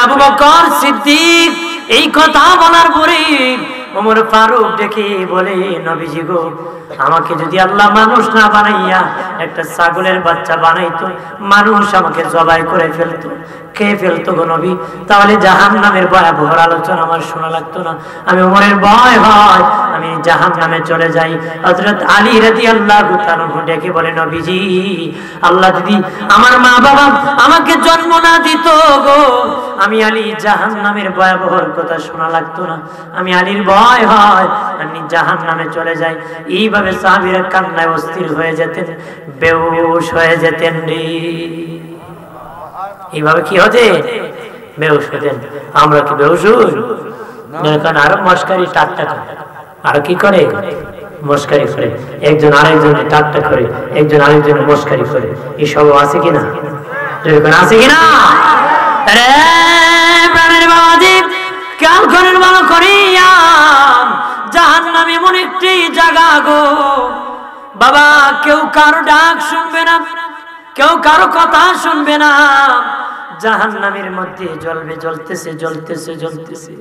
আবু বকর সিদ্দিক এই কথা বলার পরে ওমর ফারুক ডেকে বলে, নবীজি গো, আমাকে যদি আল্লাহ মানুষ না বানাইয়া একটা ছাগলের বাচ্চা বানাইতো, মানুষ আমাকে জবাই করে ফেলতো, খেয়ে ফেলতো গো নবী, তাহলে জাহান্নামের ভয়াবহ আলোচনা আমার শোনা লাগতো না। আমি ওমরের ভয় হয় আমি জাহান্নামে চলে যাই। হযরত আলী রাদিয়াল্লাহু তাআলা ডেকে বলে, নবীজি, আল্লাহ যদি আমার মা বাবা আমাকে জন্ম না দিত গো, আমি আলী জাহান্নামের ভয়াবহ কথা শোনা লাগতো না। আমি আলীর ভয় হয় আমি জাহান্নামে চলে যাই। এইভাবে সাহাবীরা কান্নায় অস্থির হয়ে যেতেন, বেহুশ হয়ে যেতেন রে। এইভাবে কি হতে? বেহুশ হতেন। আমরা কি বেহুশ হই? কারণ আরো মস্কারি ঠাট্টা করে, আর কি করে? মস্কারি করে, একজন আরেকজনের ঠাট্টা করে, একজন আরেকজনের মস্কারি করে। এসব আছে কিনা? আছে কিনা? আরে প্রাণের বাবাজি, খেয়াল করেন ভালো করিয়া, জাহান্নাম এমন একটি জায়গা গো বাবা, কেউ কারো ডাক শুনবে না, কেউ কারো কথা শুনবে না। জাহান্নামের মধ্যে জ্বলবে, জ্বলতেছে জ্বলতেছে জ্বলতেছে,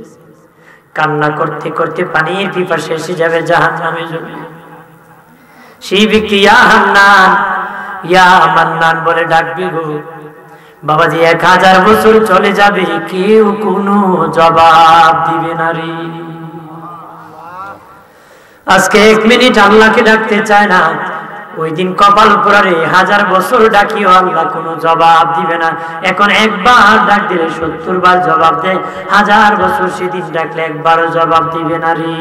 কান্না করতে করতে পানির পিপাসা এসে যাবে, জাহান্নামে যাবে। সেই ব্যক্তি ইয়া হান্নান ইয়া মান্নান বলে ডাকবে গো। বাবাজি 1000 বছর চলে যাবে, কেউ কোনো জবাব দিবে না রে। আজকে 1 মিনিট আল্লাহকে ডাকতে চায় না, ওই দিন কপাল পোড়ারে 1000 বছর ডাকিও আল্লাহ কোনো জবাব দিবে না। এখন একবার ডাক দিলে 70 বার জবাব দেয়, 1000 বছর সেদিন ডাকলে একবারও জবাব দিবে না রে।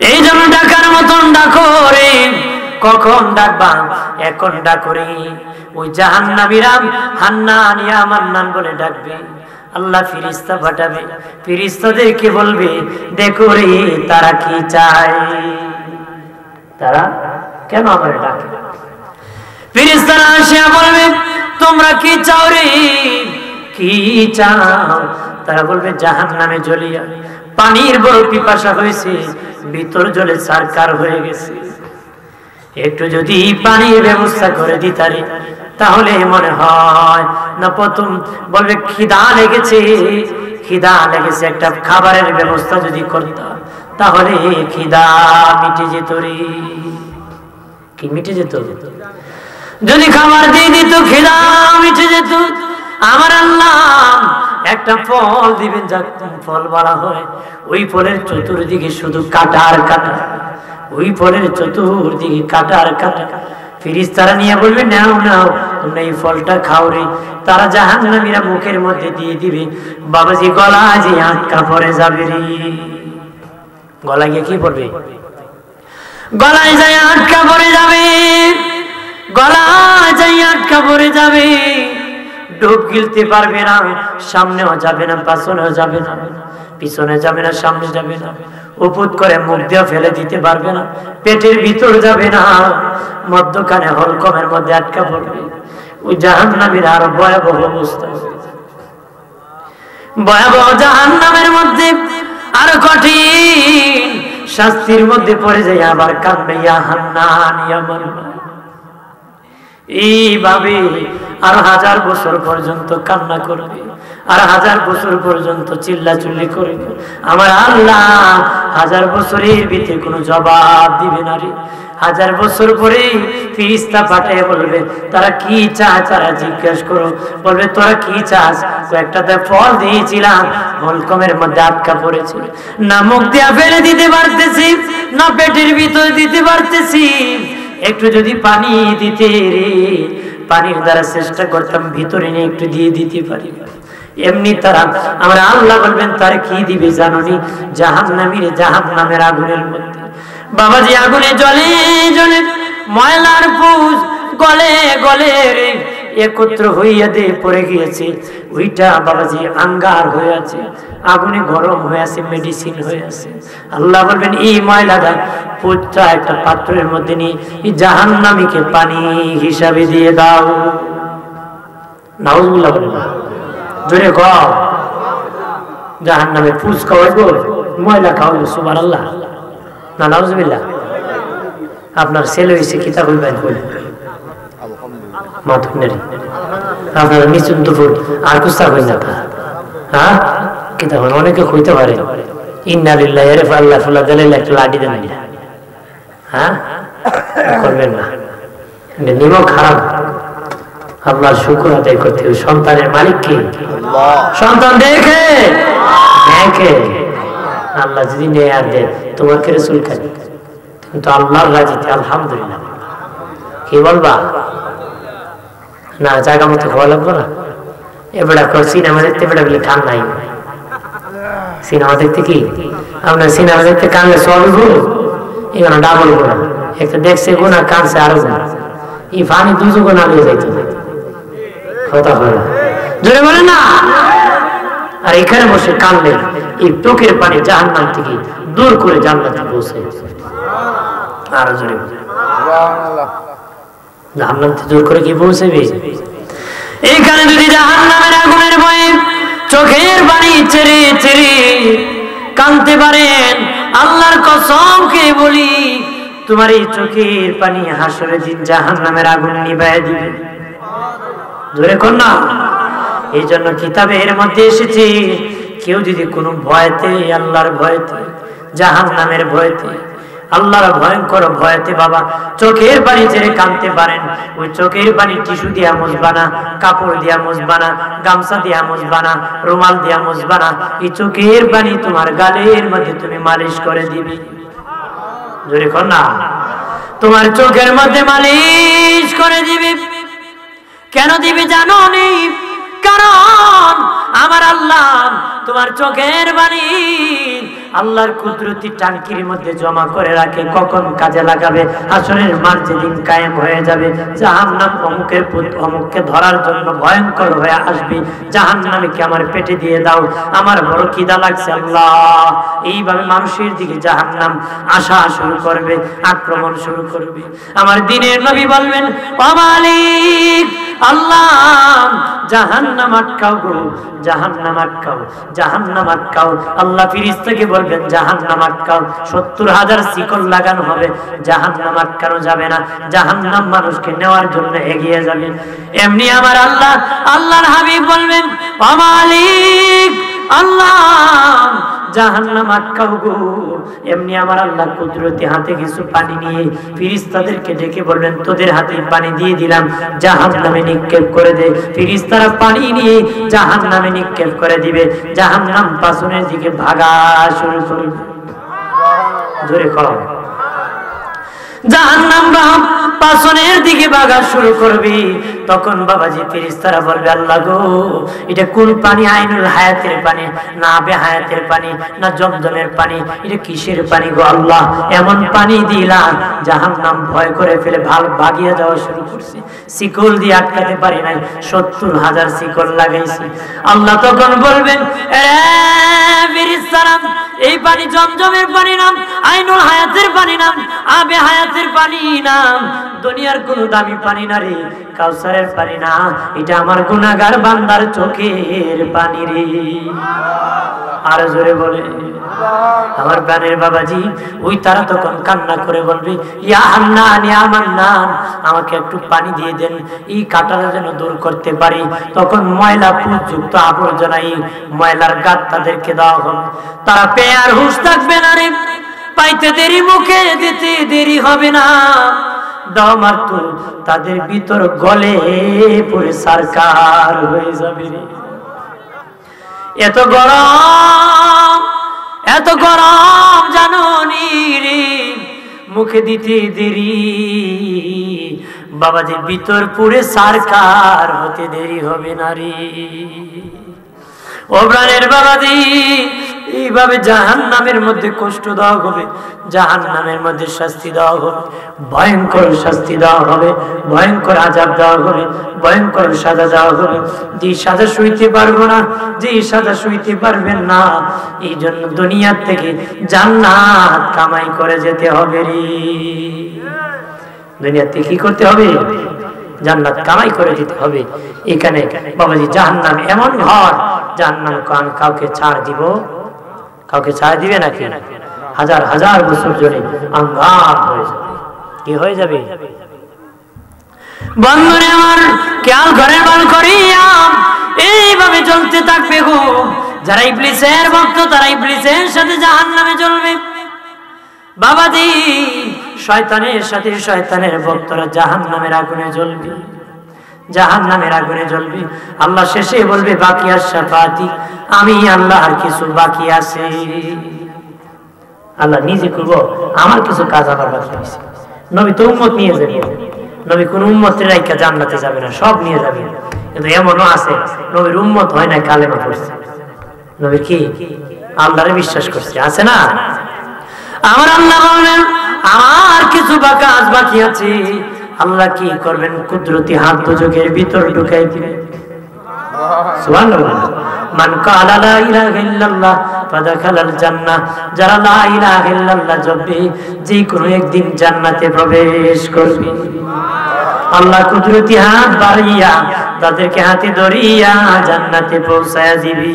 এই জন্য ডাকার মতন ডাকো রে। কখন ডাকবা? এখন ডাকো রে। ওই জাহান্নামীরা হান্নান ইয়া মান্নান বলে ডাকবে, আল্লাহ ফেরেশতা পাঠাবে, ফেরেশতাদেরকে বলবে দেখো রে তারা কি চায়, তারা কেন আমার ডাকে। ফেরেশতারা আসিয়া বলবে তোমরা কি চাও রে, কি চাও? তারা বলবে জাহান্নামে জ্বলিয়া পানির বড় পিপাসা হয়েছে, ভিতর জলে সারকার হয়ে গেছে, একটু যদি পানির ব্যবস্থা করে দিতারে তাহলে মনে হয় না। প্রথম বলবে খিদা লেগেছে, খিদা লেগেছে, একটা খাবারের ব্যবস্থা যদি করতাম তাহলে খিদা মিটে যেত রে। কি মিটে যেত? যদি খাবার দিয়ে দিত খিদা মিটে যেত। আমার আল্লাহ একটা ফল দিবেন, যা ফল বলা হয়, ওই ফলের চতুর্দিকে শুধু কাটা আর কাটা, ওই ফলের চতুর্দিকে কাটা আর কাটা। ফেরেশতারা নিয়ে বলবে নাও নাও তোমরা এই ফলটা খাও রে। তারা জাহান্নামীরা মুখের মধ্যে দিয়ে দিবে, বাবাজি গলা যে আটকা পড়ে যাবে রে। গলা গিয়ে কি পড়বে? গলায় যায় আটকা পড়ে যাবে, গলায় যায় আটকা পড়ে যাবে। ডুব গিলতে পারবে না, সামনেও যাবে না, পাছনেও যাবে না, পিছনে যাবে না, সামনে যাবে না, উপুত করে মুখ দিয়ে ফেলে দিতে পারবে না, পেটের ভিতর যাবে না, মধ্যখানে হলকমের মধ্যে আটকা পড়বে। ওই জাহান্নামের আরো ভয়াবহ অবস্থা, ভয়াবহ জাহান্নামের মধ্যে আরো কঠিন শাস্তির মধ্যে পড়ে যায়। আবার কাঁদবে ইয়া হান্নান ইয়া মান্নান। এইভাবে আর 1000 বছর পর্যন্ত কান্না করবে, আর 1000 বছর পর্যন্ত চিল্লাচিল্লি করবে। আমার আল্লাহ 1000 বছরের ভিতরে কোনো জবাব দিবে না রে। 1000 বছর পরে ফেরেশতা পাঠিয়ে বলবে তারা কি চায়, তারা জিজ্ঞেস করো, বলবে তোরা কি চাস? একটা ফল দিয়েছিলাম, হলকমের মধ্যে আটকা পড়েছে, না মুখ দিয়া ফেলে দিতে পারতেছি, না পেটের ভিতর দিতে পারতেছি, একটু যদি পানি দিতে রে, পানির দ্বারা চেষ্টা করতাম ভিতরে নিয়ে একটু দিয়ে দিতে পারি। এমনি তারা আমরা আল্লাহ বলবেন তার কি দিবে জানোনি? জাহান্নামীর জাহান্নামের আগুনের মধ্যে বাবাজি আগুনে জ্বলে জ্বলে ময়লার পুজ গলে গলে রে একত্র হইয়া দে পড়ে গিয়েছে। ওইটা বাবাজি আঙ্গার হয়ে আছে, আগুনে গরম হয়ে আছে, মেডিসিন হয়ে আছে। আল্লাহ বলবেন এই ময়লাটা পুজটা একটা পাত্রের মধ্যে নিয়ে এই জাহান্নামীকে পানি হিসাবে দিয়ে দাও। নাউজুবিল্লাহ বলেন জোরে কও। জাহান্নামে পুজ খাওয়াইবো, ময়লা খাওয়াইবো, সুবহানাল্লাহ না নাউজুবিল্লাহ। আপনার ছেলে হয়েছে কিতাব হইবেন আপনার নিচুন দুপুর আর কুস্তা হই না তা হ্যাঁ কিতাব অনেকে হইতে পারে। ইন্না লিল্লাহি ওয়া ইন্না ইলাইহি রাজিউন দিলে একটা লাঠি দেন হ্যাঁ করবেন না, নিমক খারাপ। আল্লাহর শুকর আদায় করতে হবে। সন্তানের মালিক কে? সন্তান দেখে দেখে আল্লাহ যদি নেয় আর দেয় তোমাকে রাসূল খালি, কিন্তু আল্লাহর রাজিতে আলহামদুলিল্লাহ। কি বলবা না জায়গা মতো খাওয়া লাগবো না? এবারে সিনেমা দেখতে বেড়া বলে কান নাই। সিনেমা দেখতে কি আপনার সিনেমা দেখতে কানলে সবই ভুল, এখানে ডাবল গোনা। একটা দেখছে গোনা, কানছে আরো গোনা। এই পানি দুজো গোনা নিয়ে যাইতে কথা বলে জোরে বলে না। আর এখানে বসে কানলে এই চোখের পানি জাহান্নাম থেকে দূর করে জান্নাতে পৌঁছে। আরো জোরে জাহান্নাম থেকে দূর করে কি পৌঁছাবে? এইখানে যদি জাহান্নামের আগুনের ভয়ে চোখের পানি ছেড়ে ছেড়ে কাঁদতে পারেন, আল্লাহর কসম খেয়ে বলি তোমার এই চোখের পানি হাসরের দিন জাহান্নামের আগুন নিভাইয়া দিবে। জোরে কর না। এই জন্য কিতাবের মধ্যে এসেছে, কেউ যদি কোনো ভয়তে, আল্লাহর ভয়তে, জাহান্নামের ভয়তে, আল্লাহর ভয়ঙ্কর ভয়তে বাবা চোখের পানি ছেড়ে কাঁদতে পারেন, ওই চোখের পানি টিস্যু দিয়া মুছবা না, কাপড় দিয়া মুছবা না, গামছা দিয়া মুছবা না, রুমাল দিয়া মুছবা না, এই চোখের পানি তোমার গালের মধ্যে তুমি মালিশ করে দিবি। জোরে কর না, তোমার চোখের মধ্যে মালিশ করে দিবি। কেন দিবি জানো নি? কারণ আমার আল্লাহ তোমার চোখের পানি আল্লাহর কুদরতি টাঙ্কির মধ্যে জমা করে রাখে, কখন কাজে লাগাবে। হাসরের মাঠ যেদিন কায়েম হয়ে যাবে, জাহান্নাম অমুকের পুত অমুককে ধরার জন্য ভয়ঙ্কর হয়ে আসবে। জাহান্নামীকে আমার পেটে দিয়ে দাও, আমার বড় খিদা লাগছে আল্লাহ। এইভাবে মানুষের দিকে জাহান্নাম আসা শুরু করবে, আক্রমণ শুরু করবে। আমার দ্বীনের নবী বলবেন, ও মালিক আল্লাহ, জাহান্নাম আটকাও গো, জাহান্নাম আটকাও, জাহান্নাম আটকাও। আল্লাহ ফেরেশতাকে বলবেন, জাহান্নাম আটকাও। ৭০,০০০ শিকল লাগানো হবে, জাহান্নাম আটকানো যাবে না। জাহান্নাম মানুষকে নেওয়ার জন্য এগিয়ে যাবে। এমনি আমার আল্লাহ, আল্লাহর হাবিব বলবেন, ও মালিক আল্লাহ, জাহান্নাম আটকাও গো। এমনি আমার আল্লাহ কুদরতি হাতে কিছু পানি নিয়ে ফেরেশতাদেরকে ডেকে বলবেন, তোদের হাতে পানি দিয়ে দিলাম, জাহান্নামে নিক্ষেপ করে দে। ফেরেশতারা পানি নিয়ে জাহান্নামে নিক্ষেপ করে দিবে। জাহান্নাম পাছনের দিকে ভাগা শুরু করবে। জোরে করো, জাহান্নাম পাছনের দিকে ভাগা শুরু করবে। তখন বাবাজি ফেরেশতারা বলবে, আল্লাহ গো, এটা কোন পানি? আইনুল হায়াতের পানি না বেহায়াতের পানি না জমজমের পানি? এটা কিসের পানি গো আল্লাহ? এমন পানি দিলাম জাহান্নাম ভয় করে ফেলে ভাগিয়ে যাওয়া শুরু করছে। শিকল দিয়ে আটকাতে পারি নাই, ৭০,০০০ শিকল লাগাইছি। আল্লাহ তখন বলবেন, ফেরেশতারা, এই পানি জমজমের পানি নাম, আইনুল হায়াতের পানি নাম, আবে হায়াতের পানি নাম, দুনিয়ার কোন দামি পানি না রে, কাউসারের পানি না, এটা আমার গুনাহগার বান্দার চোখের পানি রে। আর জোরে বলে আমার প্রাণের বাবাজি, ওই তারা তখন কান্না করে বলবে, ইয়া হান্নান, ইয়া মান্নান, আমাকে একটু পানি দিয়ে দেন, এই কাঁটাটা যেন দূর করতে পারি। তখন ময়লা পুযুক্ত আবর্জনা, এই ময়লার গাত তাদেরকে দেওয়া হবে। তারা পেয়ে আর হুঁশ থাকবে না রে, পাইতে দেরি, মুখে দিতে দেরি হবে না। দাও মারতো তাদের ভিতর গলে পড়ে সরকার হয়ে যাবে রে। এত গরম, এত গরম জানো নি রে, মুখে দিতে দেরি, বাবাজি ভিতর পুরে সরকার হতে দেরি হবে না রে। ও প্রাণের বাবাজি, এইভাবে জাহান্নামের মধ্যে কষ্ট দেওয়া হবে, জাহান্নামের মধ্যে শাস্তি দেওয়া হবে, ভয়ঙ্কর শাস্তি দেওয়া হবে, ভয়ঙ্কর আযাব দেওয়া হবে, ভয়ঙ্কর সাজা দেওয়া হবে। যে সাজা সইতে পারবো না, যে সাজা সইতে পারবেন না, এই জন্য দুনিয়ার থেকে জান্নাত কামাই করে যেতে হবে রে। দুনিয়াতে কি করতে হবে? জান্নাত কামাই করে দিতে হবে। এখানে বাবাজি জাহান্নাম এমন ঘর, জাহান্নাম কাউকে ছাড় দিব? কাউকে ছাড় দিবে নাকি? হাজার হাজার বছর ধরে আঙ্গার হয়ে যাবে। কি হয়ে যাবে? বন্ধুরে আমার খেয়াল ঘরের বাল করিয়া এইভাবে চলতে থাকবে গো। যারা ইবলিসের ভক্ত, তারা ইবলিসের সাথে জাহান্নামে জ্বলবে। বাবাজি শয়তানের সাথে শয়তানের ভক্তরা জাহান্নামের আগুনে জ্বলবে, জাহান্নামের আগুনে জ্বলবে। আল্লাহ শেষে বলবে, বাকি আশফাতি, আমি আল্লাহ আর কিছু বাকি আছে। আল্লাহ নিজে করবো, আমার কিছু কাজ আমার বাকি আছে। নবী তো উম্মত নিয়ে যাবে, নবী কোন উম্মতের রাইখা জান্নাতে যাবে না, সব নিয়ে যাবে। কিন্তু এমনও আছে নবীর উম্মত হয় না, কালেমা পড়ছে, নবী কি আল্লাহরে বিশ্বাস করছে, আছে না? আমার আল্লাহ বলেন, আমার কিছু কাজ বাকি আছে। আল্লাহ কি করবেন? কুদরতি হাত দুজকের ভিতর ঢুকাই দিবেন। সুবহানাল্লাহ। মান ক্বালা লা ইলাহা ইল্লাল্লাহ ফাদাখালাল জান্নাহ, যারা লা ইলাহা ইল্লাল্লাহ জপে যে কোনো একদিন জান্নাতে প্রবেশ করবে। আল্লাহ কুদরতি হাত বাড়িয়া তাদেরকে হাতে ধরিয়া জান্নাতে পৌঁছায়া দিবে।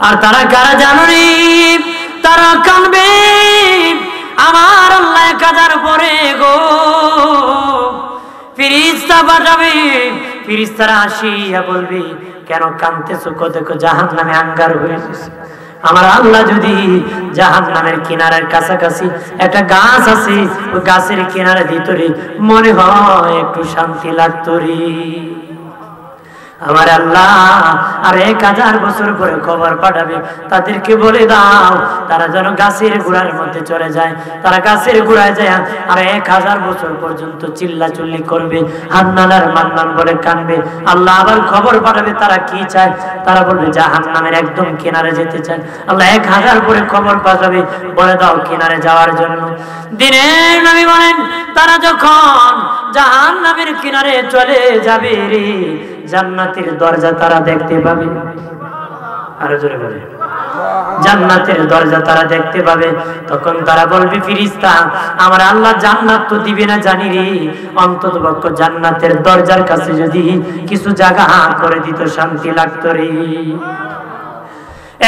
আর তারা কারা জানেন? তারা কানবে, আমার আল্লাহ 1000 পরে গো। ফেরেশতা পাঠাবে, ফেরেশতারা আসিয়া বলবে, কেন কাঁদতেছো? দেখো জাহান্নামে আঙ্গার হয়ে গেছে। আমার আল্লাহ যদি জাহান্নামের কিনারের কাছাকাছি একটা গাছ আছে, ওই গাছের কিনারে ভিতরে মনে হয় একটু শান্তি লাগতো রে। আমার আল্লাহ আর 1000 বছর পরে খবর পাঠাবে, তাদেরকে বলে দাও তারা যেন গাছের গোড়ার মধ্যে চলে যায়। তারা গাছের গোড়ায় যায় আর 1000 বছর পর্যন্ত চিল্লাচিল্লি করবে, হান্নান আর মান্নান বলে কানবে। আল্লাহ আবার খবর পাঠাবে তারা কি চায়। তারা বলবে জাহান্নামের একদম কিনারে যেতে চায়। আল্লাহ 1000 পরে খবর পাঠাবে, বলে দাও কিনারে যাওয়ার জন্য। দিনের নবী বলেন, তারা যখন জাহান্নামের কিনারে চলে যাবে রে, জান্নাতের দরজা তারা দেখতে পাবে। আরো জোরে বলে, জান্নাতের দরজা তারা দেখতে পাবে। তখন তারা বলবে, ফেরেশতা আমার আল্লাহ জান্নাত তো দিবে না জানি রে, অন্ততপক্ষ জান্নাতের দরজার কাছে যদি কিছু জায়গা করে দিত শান্তি লাগতো রে।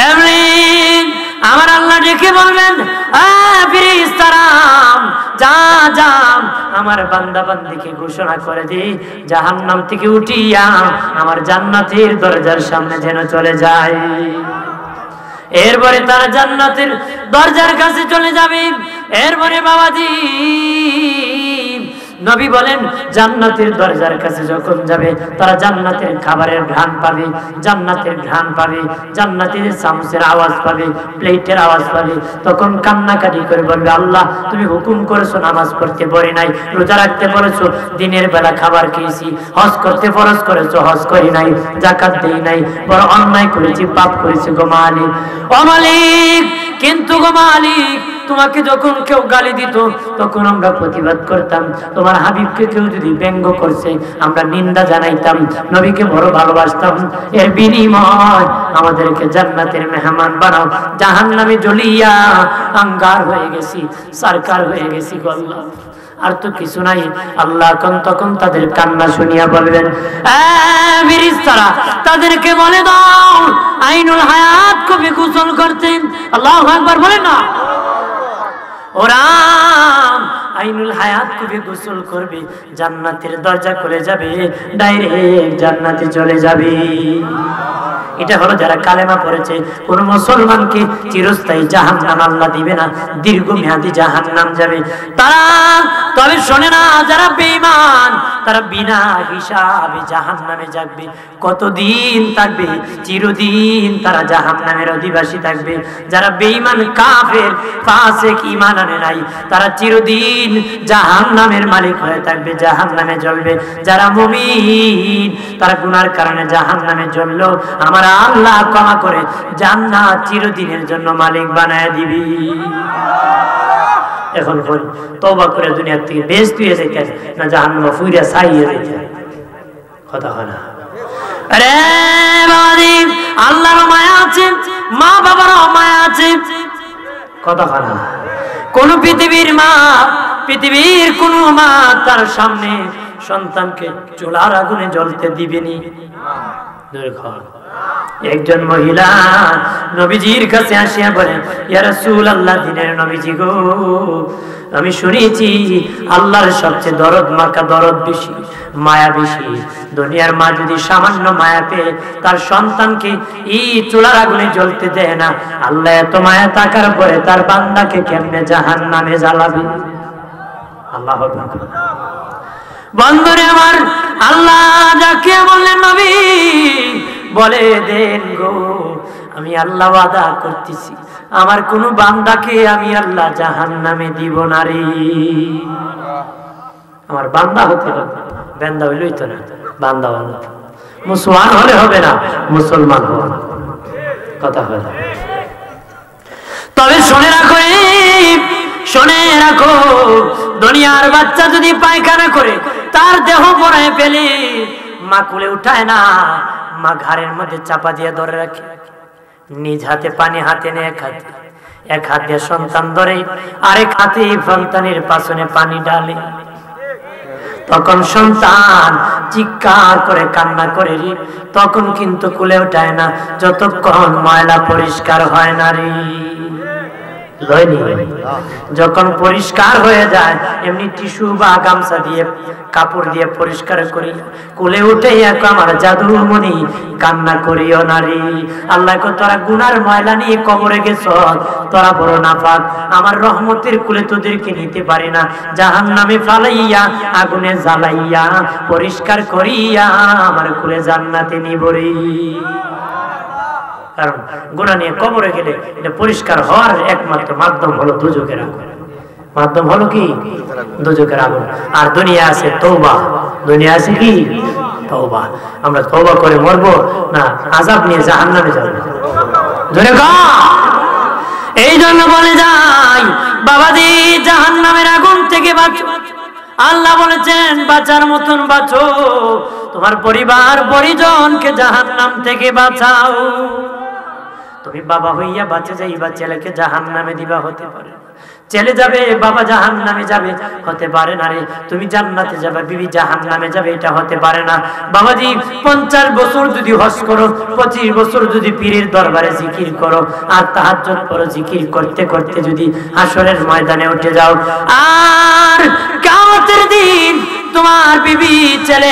এমনি আমার আল্লাহ ডেকে বলবেন, ফেরেশতারা যা যা আমার বান্দা বান্দিকে ঘোষণা করে দে, জাহান্নাম থেকে উঠিয়া আমার জান্নাতের দরজার সামনে যেন চলে যায়। এরপরে তারা জান্নাতের দরজার কাছে চলে যাবে। এরপরে বাবাজি নবী বলেন, জান্নাতের দরজার কাছে যখন যাবে তারা জান্নাতের খাবারের ঘ্রাণ পাবে, জান্নাতের ঘ্রাণ পাবে, জান্নাতের চামচের আওয়াজ পাবে, প্লেটের আওয়াজ পাবে। তখন কান্নাকাটি করে বলবে, আল্লাহ তুমি হুকুম করেছো, নামাজ পড়তে পারি নাই, রোজা রাখতে বলেছো, দিনের বেলা খাবার খেয়েছি, হজ করতে ফরজ করেছো, হজ করি নাই, যাকাত দেই নাই, বড় অন্যায় করেছি, পাপ করেছি গো মালিক। ও মালিক, কিন্তু গো মালিক তোমাকে যখন কেউ গালি দিত তখন আমরা প্রতিবাদ করতাম, তোমার হাবিবকে কেউ যদি ব্যঙ্গ করছে আমরা নিন্দা জানাইতাম, নবীকে বড় ভালোবাসতাম। এর বিনিময় আমাদেরকে জান্নাতের মেহমান বানাও, জাহান্নামে জ্বলিয়া আঙ্গার হয়ে গেছি, সরকার হয়ে গেছি গো আল্লাহ, আর তো কিছু নাই। আল্লাহ তখন তাদের কান্না শুনিয়া বলবেন, ফেরেশতারা তাদেরকে বলে দাও আইনুল হায়াত কবি গোসল করতেন। আল্লাহু আকবার বলেন না। ওরা আইনুল হায়াত কবি গোসল করবে, জান্নাতের দরজা খুলে যাবে, ডাইরেক্ট জান্নাতে চলে যাবে। এটা হলো যারা কালেমা পড়েছে। কোন মুসলমানকে চিরস্থায়ী জাহান্নাম আল্লাহ দিবে না, দীর্ঘমেয়াদী জাহান্নাম যাবে তারা। তবে শোনে না, যারা বেঈমান তারা বিনা হিসাবে জাহান্নামে যাবে। কতদিন থাকবে? চিরদিন তারা জাহান্নামের অধিবাসী থাকবে। যারা বেঈমান, কাফের, ফাসিক, ঈমান আনে নাই, তারা চিরদিন জাহান্নামের মালিক হয়ে থাকবে, জাহান্নামে জ্বলবে। যারা মুমিন তারা গুনার কারণে জাহান্নামে জ্বললো, আমার আল্লাহ ক্ষমা করে জান্নাত চিরদিনের জন্য মালিক বানায় দিবি। এখন তওবা করে দুনিয়ার থেকে বেহেশত হয়ে যাইতে না জাহান্নামে ফুইরা ছাইয়ে যাইতে, কথা হয় না? আরে বাবাজি, আল্লাহর মায়া আছে, মা বাবারও মায়া আছে, কথা হয় না? কোন পৃথিবীর মা, পৃথিবীর কোন মা তার সামনে সন্তানকে চুলার আগুনে জ্বলতে দিবেনি। একজন মহিলা নবীজির কাছে আসিয়া বলেন, ইয়া রাসূলুল্লাহ, দিনের নবীজি গো, আমি শুনেছি আল্লাহর সবচেয়ে দরদ মাখা দরদ বেশি, মায়া বেশি। দুনিয়ার মা যদি সামান্য মায়া পেয়ে তার সন্তানকে এই চুলার আগুনে জ্বলতে দেয় না, আল্লাহ এত মায়া থাকার পরে তার বান্দাকে কেমনে জাহান্নামে জ্বালাবে? আল্লাহু আকবার। বন্ধুরে আমার, আল্লাহ যাকে বললেন নবী বলে দেন গো, আমি আল্লাহ ওয়াদা করতেছি আমার কোন বান্দাকে আমি আল্লাহ জাহান্নামে দিব না রে। আমার বান্দা হতে হবে, বান্দা হইলেই তো না, বান্দা বান্দা মুসলমান হলে হবে না, মুসলমান হবে না, কথা হয় না। তবে শুনে রাখো, শুনে রাখো, দুনিয়ার বাচ্চা যদি পায়খানা করে তার দেহ পড়ায় ফেলে, মা কুলে উঠায় না, মা ঘাড়ের মধ্যে চাপা দিয়ে ধরে রাখে, নিজ হাতে পানি হাতে নিয়ে এক হাত দিয়ে সন্তান ধরে, আরেক হাতে সন্তানের পাছনে পানি ঢালে। তখন সন্তান চিৎকার করে কান্না করে রে, তখন কিন্তু কুলে উঠায় না যতক্ষণ ময়লা পরিষ্কার হয় না রে। লয়নি। যখন পরিষ্কার হয়ে যায় এমনি টিস্যু বা গামছা দিয়ে কাপড় দিয়ে পরিষ্কার করি, কোলে উঠে এক আমার জাদুমণি কান্না করিও নারী। আল্লাহ কো তোরা গুনার ময়লা নিয়ে কবরে গেছ, তোরা বড় নাপাক, আমার রহমতের কুলে তোদেরকে নিতে পারি না, জাহান্নামে ফালাইয়া আগুনে জ্বালাইয়া পরিষ্কার করিয়া আমার কুলে জান্নাতে নিবরি। কারণ গুনাহ নিয়ে কবরে গেলে এটা পরিষ্কার হওয়ার একমাত্র মাধ্যম হলো দুজকের আগুন। মাধ্যম হলো কি? দুজকের আগুন। আর দুনিয়া আছে তওবা, দুনিয়া আছে কি? তওবা। আমরা তওবা করে মরবো না আযাব নিয়ে জাহান্নামে যাব? জোরে কও। এই জন্য বলে যাই বাবাজি, জাহান্নামের আগুন থেকে বাঁচো। আল্লাহ বলেছেন বাঁচার মতন বাঁচো, তোমার পরিবার পরিজনকে জাহান্নাম থেকে বাঁচাও। তুমি বাবা হইয়া বাঁচে যাইবা, ছেলেকে জাহান্নামে দিবা, হতে পারে। ছেলে যাবে বাবা জাহান্নামে যাবে, হতে পারে না রে। তুমি জান্নাতে যাবে, বিবি জাহান্নামে যাবে, এটা হতে পারে না। বাবাজি 50 বছর যদি হজ করো, 25 বছর যদি পীরের দরবারে জিকির করো, আর তাহাজ্জুদ পড়ো, জিকির করতে করতে যদি হাসরের ময়দানে উঠে যাও, আর কিয়ামতের দিন তোমার বিবি, ছেলে,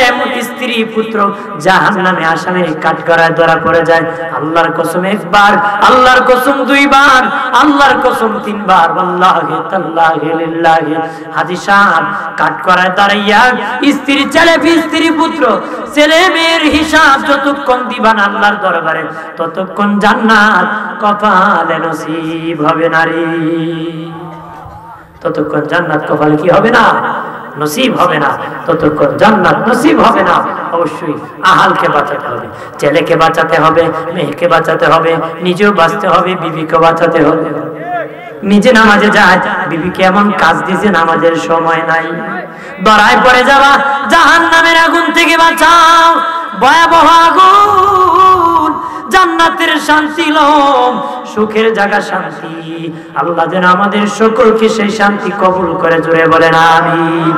স্ত্রী, পুত্র জাহান্নামে আসামির কাঠগড়ায় ধরা পড়ে যায়, আল্লাহর কসম একবার, আল্লাহর কসম 2 বার, আল্লাহর কসম 3 বার, আল্লাহি তাআলাহি লিল্লাহি, হাজী সাহেব কাঠগড়ায় দাঁড়াইয়া স্ত্রী, ছেলে, স্ত্রী, পুত্র, ছেলে মেয়ের হিসাব যতক্ষণ দিবান আল্লাহর দরবারে, ততক্ষণ জান্নাত কপালে নসিব হবে না রে। ততক্ষণ জান্নাত কপালে কি হবে না? নসিব হবে না। ততক্ষণ জান্নাত নসিব হবে না। অবশ্যই আহালকে বাঁচাতে হবে, ছেলেকে বাঁচাতে হবে, মেয়েকে বাঁচাতে হবে, নিজেও বাঁচতে হবে, বিবিকে বাঁচাতে হবে। নিজে নামাজে যায়, বিবিকে এমন কাজ দিয়েছে নামাজের সময় নাই, ধরায় পড়ে যাবা, জাহান্নামের আগুন থেকে বাঁচাও। ভয়াবহ আগুন, জান্নাতের শান্তি লম, সুখের জায়গা শান্তি। আল্লাহ যেন আমাদের সকলকে সেই শান্তি কবুল করে, জোরে বলেন আমিন।